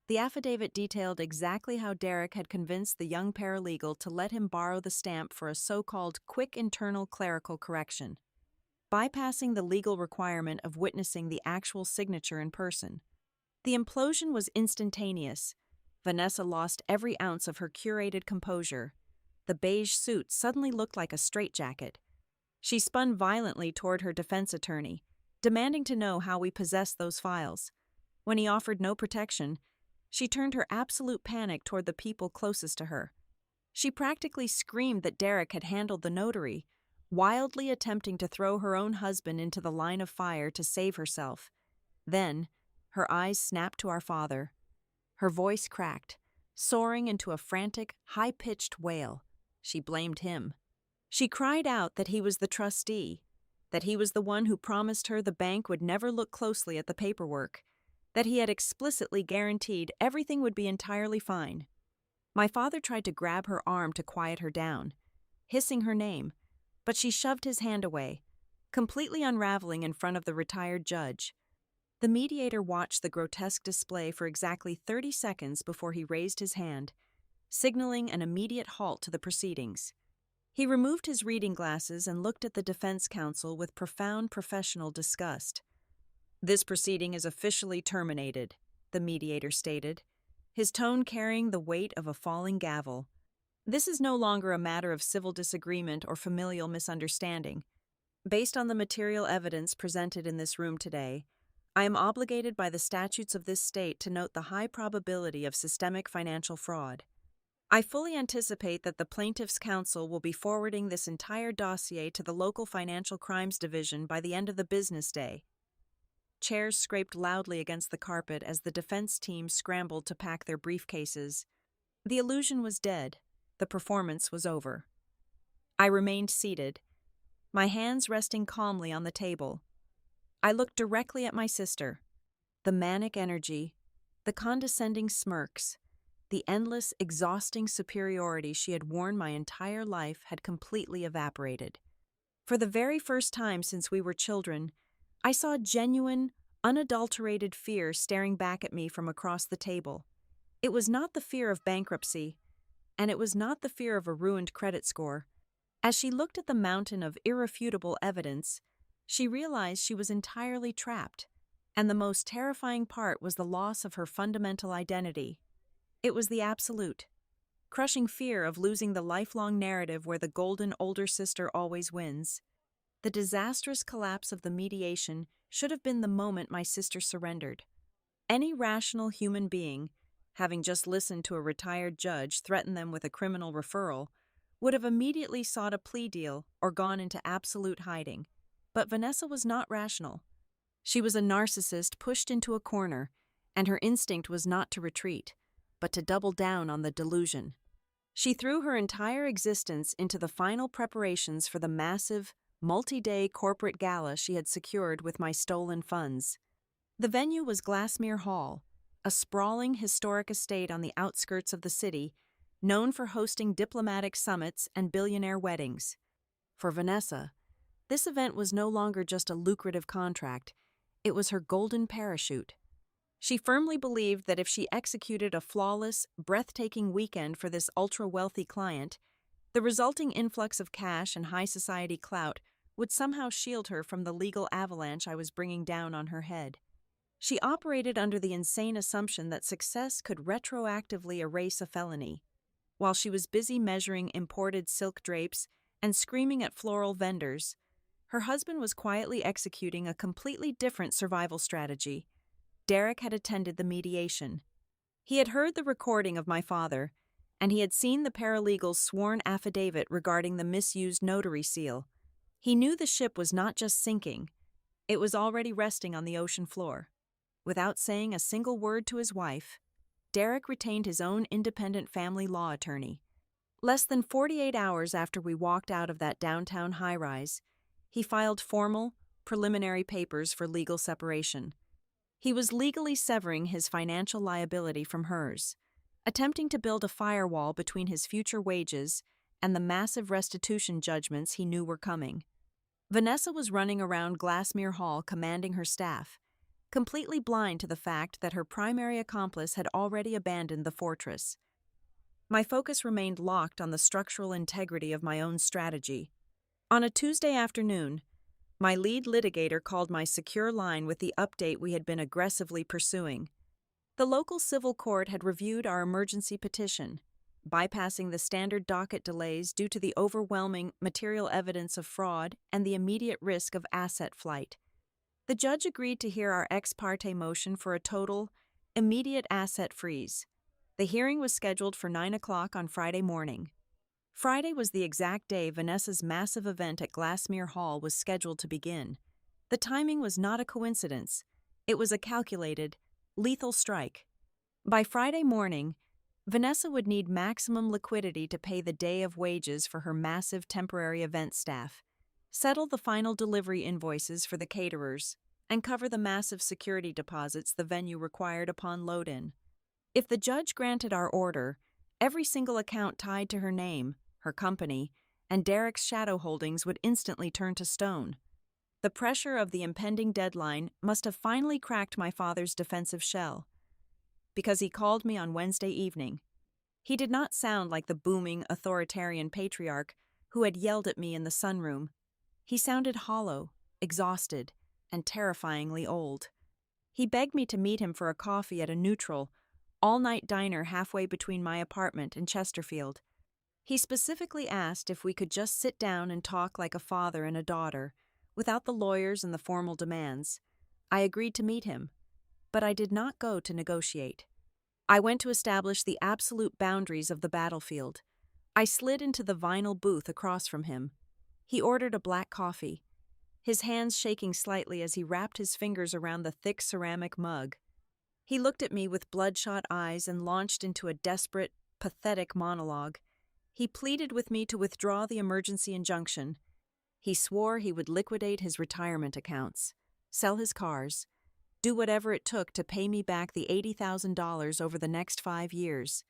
The affidavit detailed exactly how Derek had convinced the young paralegal to let him borrow the stamp for a so-called quick internal clerical correction, bypassing the legal requirement of witnessing the actual signature in person. The implosion was instantaneous. Vanessa lost every ounce of her curated composure. The beige suit suddenly looked like a straitjacket. She spun violently toward her defense attorney, demanding to know how we possessed those files. When he offered no protection, she turned her absolute panic toward the people closest to her. She practically screamed that Derek had handled the notary, wildly attempting to throw her own husband into the line of fire to save herself. Then, her eyes snapped to our father. Her voice cracked, soaring into a frantic, high-pitched wail. She blamed him. She cried out that he was the trustee, that he was the one who promised her the bank would never look closely at the paperwork, that he had explicitly guaranteed everything would be entirely fine. My father tried to grab her arm to quiet her down, hissing her name, but she shoved his hand away, completely unraveling in front of the retired judge. The mediator watched the grotesque display for exactly 30 seconds before he raised his hand, signaling an immediate halt to the proceedings. He removed his reading glasses and looked at the defense counsel with profound professional disgust. "This proceeding is officially terminated," the mediator stated, his tone carrying the weight of a falling gavel. "This is no longer a matter of civil disagreement or familial misunderstanding. Based on the material evidence presented in this room today, I am obligated by the statutes of this state to note the high probability of systemic financial fraud. I fully anticipate that the plaintiff's counsel will be forwarding this entire dossier to the local financial crimes division by the end of the business day." Chairs scraped loudly against the carpet as the defense team scrambled to pack their briefcases. The illusion was dead. The performance was over. I remained seated, my hands resting calmly on the table. I looked directly at my sister. The manic energy, the condescending smirks, the endless, exhausting superiority she had worn my entire life had completely evaporated. For the very first time since we were children, I saw genuine, unadulterated fear staring back at me from across the table. It was not the fear of bankruptcy, and it was not the fear of a ruined credit score. As she looked at the mountain of irrefutable evidence, she realized she was entirely trapped, and the most terrifying part was the loss of her fundamental identity. It was the absolute, crushing fear of losing the lifelong narrative where the golden older sister always wins. The disastrous collapse of the mediation should have been the moment my sister surrendered. Any rational human being, having just listened to a retired judge threaten them with a criminal referral, would have immediately sought a plea deal or gone into absolute hiding. But Vanessa was not rational. She was a narcissist pushed into a corner, and her instinct was not to retreat, but to double down on the delusion. She threw her entire existence into the final preparations for the massive, multi-day corporate gala she had secured with my stolen funds. The venue was Glassmere Hall, a sprawling historic estate on the outskirts of the city, known for hosting diplomatic summits and billionaire weddings. For Vanessa, this event was no longer just a lucrative contract, it was her golden parachute. She firmly believed that if she executed a flawless, breathtaking weekend for this ultra-wealthy client, the resulting influx of cash and high society clout would somehow shield her from the legal avalanche I was bringing down on her head. She operated under the insane assumption that success could retroactively erase a felony. While she was busy measuring imported silk drapes and screaming at floral vendors, her husband was quietly executing a completely different survival strategy. Derek had attended the mediation. He had heard the recording of my father, and he had seen the paralegal's sworn affidavit regarding the misused notary seal. He knew the ship was not just sinking, it was already resting on the ocean floor. Without saying a single word to his wife, Derek retained his own independent family law attorney. Less than 48 hours after we walked out of that downtown high-rise, he filed formal, preliminary papers for legal separation. He was legally severing his financial liability from hers, attempting to build a firewall between his future wages and the massive restitution judgments he knew were coming. Vanessa was running around Glassmere Hall commanding her staff, completely blind to the fact that her primary accomplice had already abandoned the fortress. My focus remained locked on the structural integrity of my own strategy. On a Tuesday afternoon, my lead litigator called my secure line with the update we had been aggressively pursuing. The local civil court had reviewed our emergency petition, bypassing the standard docket delays due to the overwhelming material evidence of fraud and the immediate risk of asset flight. The judge agreed to hear our ex parte motion for a total, immediate asset freeze. The hearing was scheduled for 9 o'clock on Friday morning. Friday was the exact day Vanessa's massive event at Glassmere Hall was scheduled to begin. The timing was not a coincidence. It was a calculated, lethal strike. By Friday morning, Vanessa would need maximum liquidity to pay the day of wages for her massive temporary event staff, settle the final delivery invoices for the caterers, and cover the massive security deposits the venue required upon load-in. If the judge granted our order, every single account tied to her name, her company, and Derek's shadow holdings would instantly turn to stone. The pressure of the impending deadline must have finally cracked my father's defensive shell, because he called me on Wednesday evening. He did not sound like the booming, authoritarian patriarch who had yelled at me in the sunroom. He sounded hollow, exhausted, and terrifyingly old. He begged me to meet him for a coffee at a neutral, all-night diner halfway between my apartment and Chesterfield. He specifically asked if we could just sit down and talk like a father and a daughter, without the lawyers and the formal demands. I agreed to meet him, but I did not go to negotiate. I went to establish the absolute boundaries of the battlefield. I slid into the vinyl booth across from him. He ordered a black coffee, his hands shaking slightly as he wrapped his fingers around the thick ceramic mug. He looked at me with bloodshot eyes and launched into a desperate, pathetic monologue. He pleaded with me to withdraw the emergency injunction. He swore he would liquidate his retirement accounts, sell his cars, do whatever it took to pay me back the $80,000 over the next 5 years.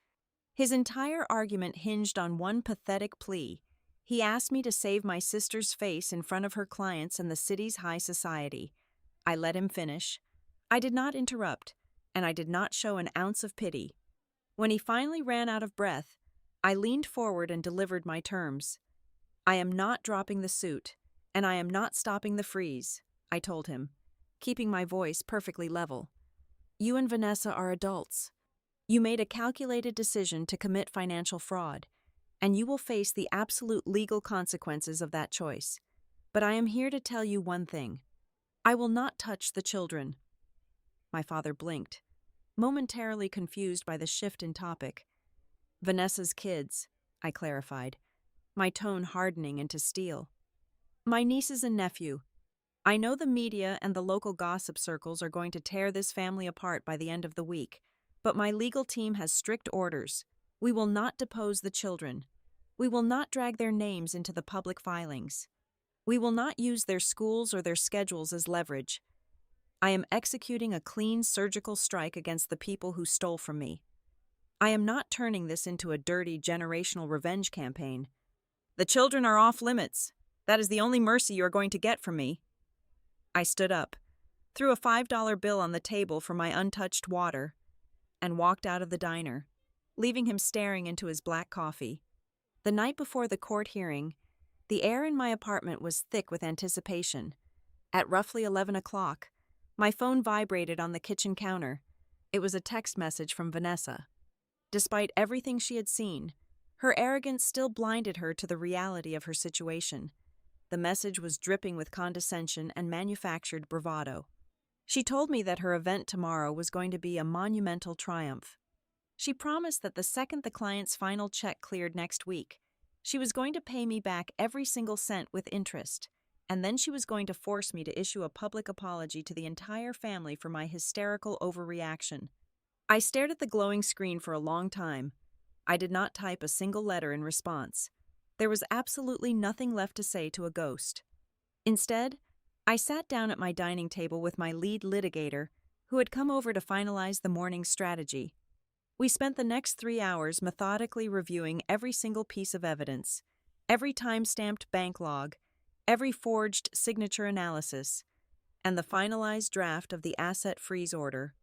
His entire argument hinged on one pathetic plea. He asked me to save my sister's face in front of her clients and the city's high society. I let him finish. I did not interrupt, and I did not show an ounce of pity. When he finally ran out of breath, I leaned forward and delivered my terms. I am not dropping the suit, and I am not stopping the freeze, I told him, keeping my voice perfectly level. You and Vanessa are adults. You made a calculated decision to commit financial fraud, and you will face the absolute legal consequences of that choice. But I am here to tell you one thing. I will not touch the children. My father blinked, momentarily confused by the shift in topic. Vanessa's kids, I clarified, my tone hardening into steel. My nieces and nephew. I know the media and the local gossip circles are going to tear this family apart by the end of the week, but my legal team has strict orders. We will not depose the children. We will not drag their names into the public filings. We will not use their schools or their schedules as leverage. I am executing a clean surgical strike against the people who stole from me. I am not turning this into a dirty generational revenge campaign. The children are off limits. That is the only mercy you are going to get from me. I stood up, threw a $5 bill on the table for my untouched water, and walked out of the diner, leaving him staring into his black coffee. The night before the court hearing, the air in my apartment was thick with anticipation. At roughly 11 o'clock, my phone vibrated on the kitchen counter. It was a text message from Vanessa. Despite everything she had seen, her arrogance still blinded her to the reality of her situation. The message was dripping with condescension and manufactured bravado. She told me that her event tomorrow was going to be a monumental triumph. She promised that the second the client's final check cleared next week, she was going to pay me back every single cent with interest, and then she was going to force me to issue a public apology to the entire family for my hysterical overreaction. I stared at the glowing screen for a long time. I did not type a single letter in response. There was absolutely nothing left to say to a ghost. Instead, I sat down at my dining table with my lead litigator, who had come over to finalize the morning's strategy. We spent the next 3 hours methodically reviewing every single piece of evidence, every time-stamped bank log, every forged signature analysis, and the finalized draft of the asset freeze order.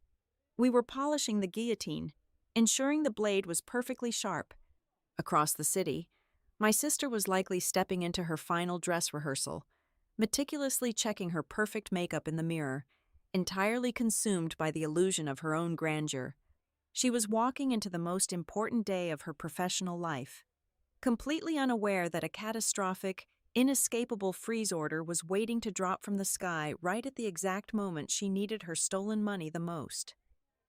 We were polishing the guillotine, ensuring the blade was perfectly sharp. Across the city, my sister was likely stepping into her final dress rehearsal, meticulously checking her perfect makeup in the mirror, entirely consumed by the illusion of her own grandeur. She was walking into the most important day of her professional life, completely unaware that a catastrophic, inescapable freeze order was waiting to drop from the sky right at the exact moment she needed her stolen money the most.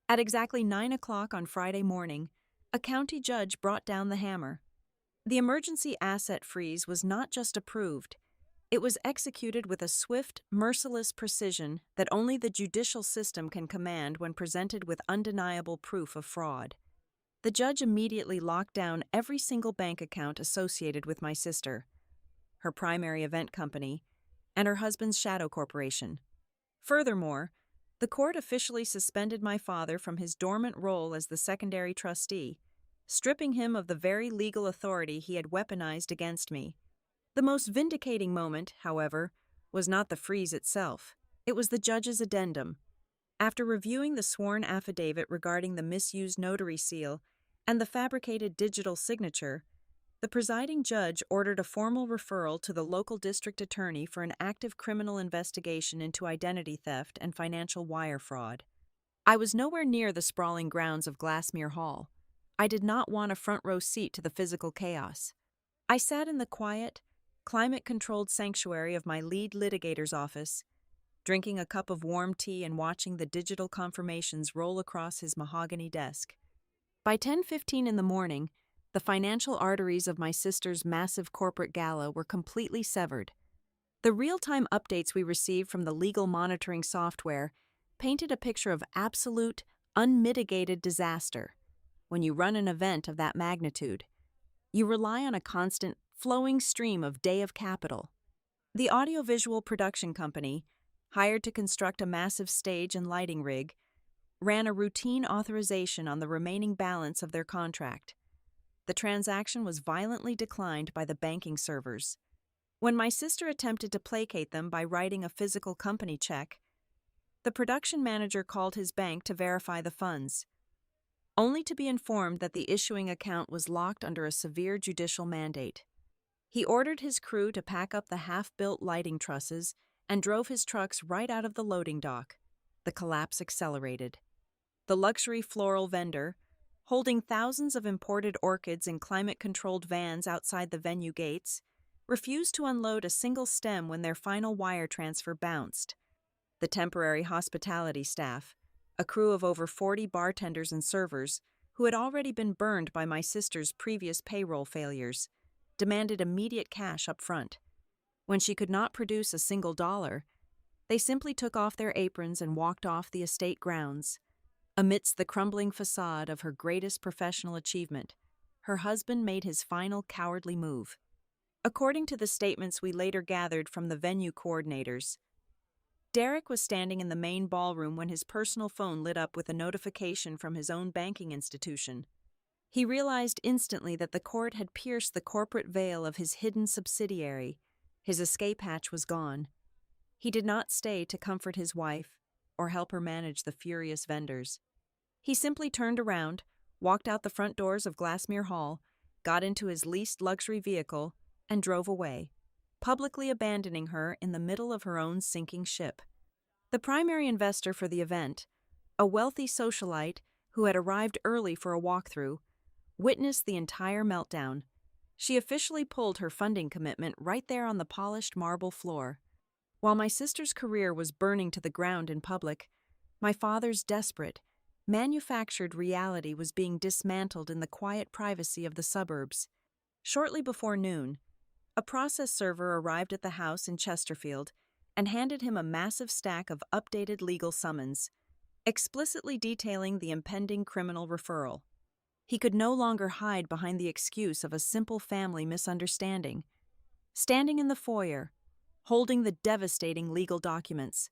At exactly 9 o'clock on Friday morning, a county judge brought down the hammer. The emergency asset freeze was not just approved, it was executed with a swift, merciless precision that only the judicial system can command when presented with undeniable proof of fraud. The judge immediately locked down every single bank account associated with my sister, her primary event company, and her husband's shadow corporation. Furthermore, the court officially suspended my father from his dormant role as the secondary trustee, stripping him of the very legal authority he had weaponized against me. The most vindicating moment, however, was not the freeze itself. It was the judge's addendum. After reviewing the sworn affidavit regarding the misused notary seal and the fabricated digital signature, the presiding judge ordered a formal referral to the local district attorney for an active criminal investigation into identity theft and financial wire fraud. I was nowhere near the sprawling grounds of Glassmere Hall. I did not want a front-row seat to the physical chaos. I sat in the quiet, climate-controlled sanctuary of my lead litigator's office, drinking a cup of warm tea and watching the digital confirmations roll across his mahogany desk. By 10:15 in the morning, the financial arteries of my sister's massive corporate gala were completely severed. The real-time updates we received from the legal monitoring software painted a picture of absolute, unmitigated disaster. When you run an event of that magnitude, you rely on a constant, flowing stream of day of capital. The audiovisual production company, hired to construct a massive stage and lighting rig, ran a routine authorization on the remaining balance of their contract. The transaction was violently declined by the banking servers. When my sister attempted to placate them by writing a physical company check, the production manager called his bank to verify the funds, only to be informed that the issuing account was locked under a severe judicial mandate. He ordered his crew to pack up the half-built lighting trusses and drove his trucks right out of the loading dock. The collapse accelerated. The luxury floral vendor, holding thousands of imported orchids in climate-controlled vans outside the venue gates, refused to unload a single stem when their final wire transfer bounced. The temporary hospitality staff, a crew of over 40 bartenders and servers who had already been burned by my sister's previous payroll failures, demanded immediate cash up front. When she could not produce a single dollar, they simply took off their aprons and walked off the estate grounds. Amidst the crumbling facade of her greatest professional achievement, her husband made his final cowardly move. According to the statements we later gathered from the venue coordinators, Derek was standing in the main ballroom when his personal phone lit up with a notification from his own banking institution. He realized instantly that the court had pierced the corporate veil of his hidden subsidiary. His escape hatch was gone. He did not stay to comfort his wife or help her manage the furious vendors. He simply turned around, walked out the front doors of Glassmere Hall, got into his leased luxury vehicle, and drove away, publicly abandoning her in the middle of her own sinking ship. The primary investor for the event, a wealthy socialite who had arrived early for a walkthrough, witnessed the entire meltdown. She officially pulled her funding commitment right there on the polished marble floor. While my sister's career was burning to the ground in public, my father's desperate, manufactured reality was being dismantled in the quiet privacy of the suburbs. Shortly before noon, a process server arrived at the house in Chesterfield and handed him a massive stack of updated legal summons, explicitly detailing the impending criminal referral. He could no longer hide behind the excuse of a simple family misunderstanding. Standing in the foyer, holding the devastating legal documents,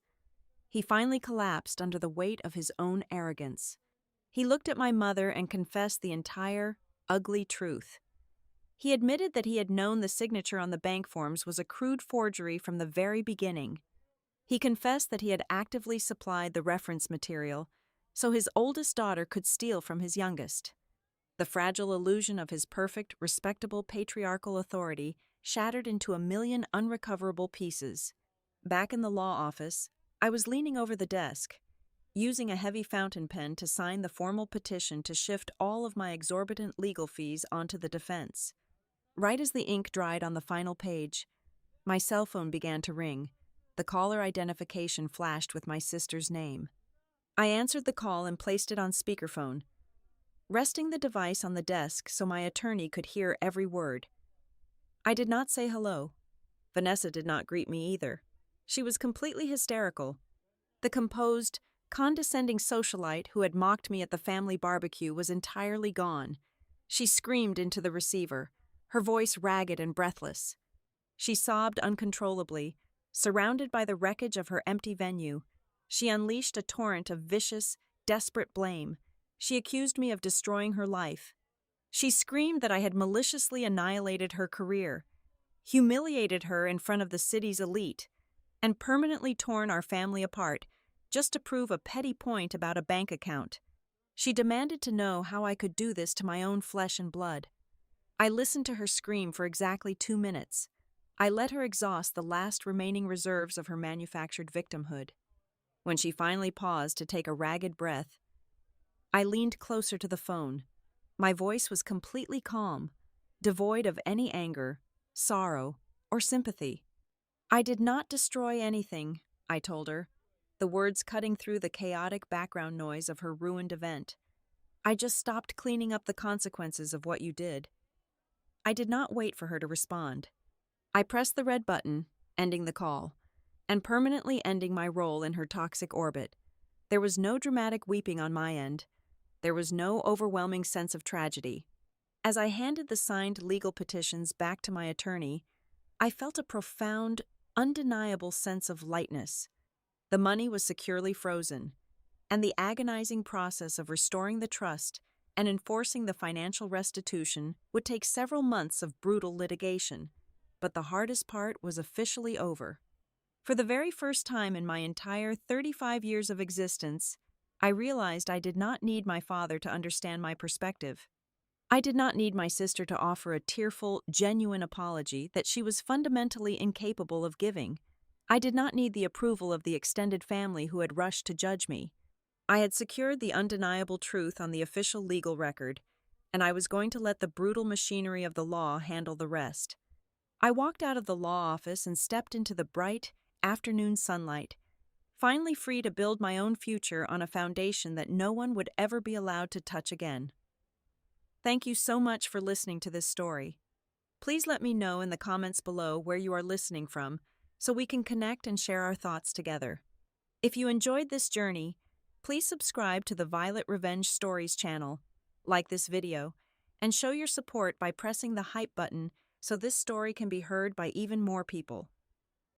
he finally collapsed under the weight of his own arrogance. He looked at my mother and confessed the entire, ugly truth. He admitted that he had known the signature on the bank forms was a crude forgery from the very beginning. He confessed that he had actively supplied the reference material so his oldest daughter could steal from his youngest. The fragile illusion of his perfect, respectable patriarchal authority shattered into a million unrecoverable pieces. Back in the law office, I was leaning over the desk, using a heavy fountain pen to sign the formal petition to shift all of my exorbitant legal fees onto the defense. Right as the ink dried on the final page, my cell phone began to ring. The caller identification flashed with my sister's name. I answered the call and placed it on speakerphone, resting the device on the desk so my attorney could hear every word. I did not say hello. Vanessa did not greet me either. She was completely hysterical. The composed, condescending socialite who had mocked me at the family barbecue was entirely gone. She screamed into the receiver, her voice ragged and breathless. She sobbed uncontrollably, surrounded by the wreckage of her empty venue. She unleashed a torrent of vicious, desperate blame. She accused me of destroying her life. She screamed that I had maliciously annihilated her career, humiliated her in front of the city's elite, and permanently torn our family apart just to prove a petty point about a bank account. She demanded to know how I could do this to my own flesh and blood. I listened to her scream for exactly 2 minutes. I let her exhaust the last remaining reserves of her manufactured victimhood. When she finally paused to take a ragged breath, I leaned closer to the phone. My voice was completely calm, devoid of any anger, sorrow, or sympathy. "I did not destroy anything," I told her, the words cutting through the chaotic background noise of her ruined event. "I just stopped cleaning up the consequences of what you did." I did not wait for her to respond. I pressed the red button, ending the call, and permanently ending my role in her toxic orbit. There was no dramatic weeping on my end. There was no overwhelming sense of tragedy. As I handed the signed legal petitions back to my attorney, I felt a profound, undeniable sense of lightness. The money was securely frozen, and the agonizing process of restoring the trust and enforcing the financial restitution would take several months of brutal litigation. But the hardest part was officially over. For the very first time in my entire 35 years of existence, I realized I did not need my father to understand my perspective. I did not need my sister to offer a tearful, genuine apology that she was fundamentally incapable of giving. I did not need the approval of the extended family who had rushed to judge me. I had secured the undeniable truth on the official legal record, and I was going to let the brutal machinery of the law handle the rest. I walked out of the law office and stepped into the bright, afternoon sunlight, finally free to build my own future on a foundation that no one would ever be allowed to touch again. Thank you so much for listening to this story. Please let me know in the comments below where you are listening from so we can connect and share our thoughts together. If you enjoyed this journey, please subscribe to the Violet Revenge Stories channel, like this video, and show your support by pressing the hype button so this story can be heard by even more people.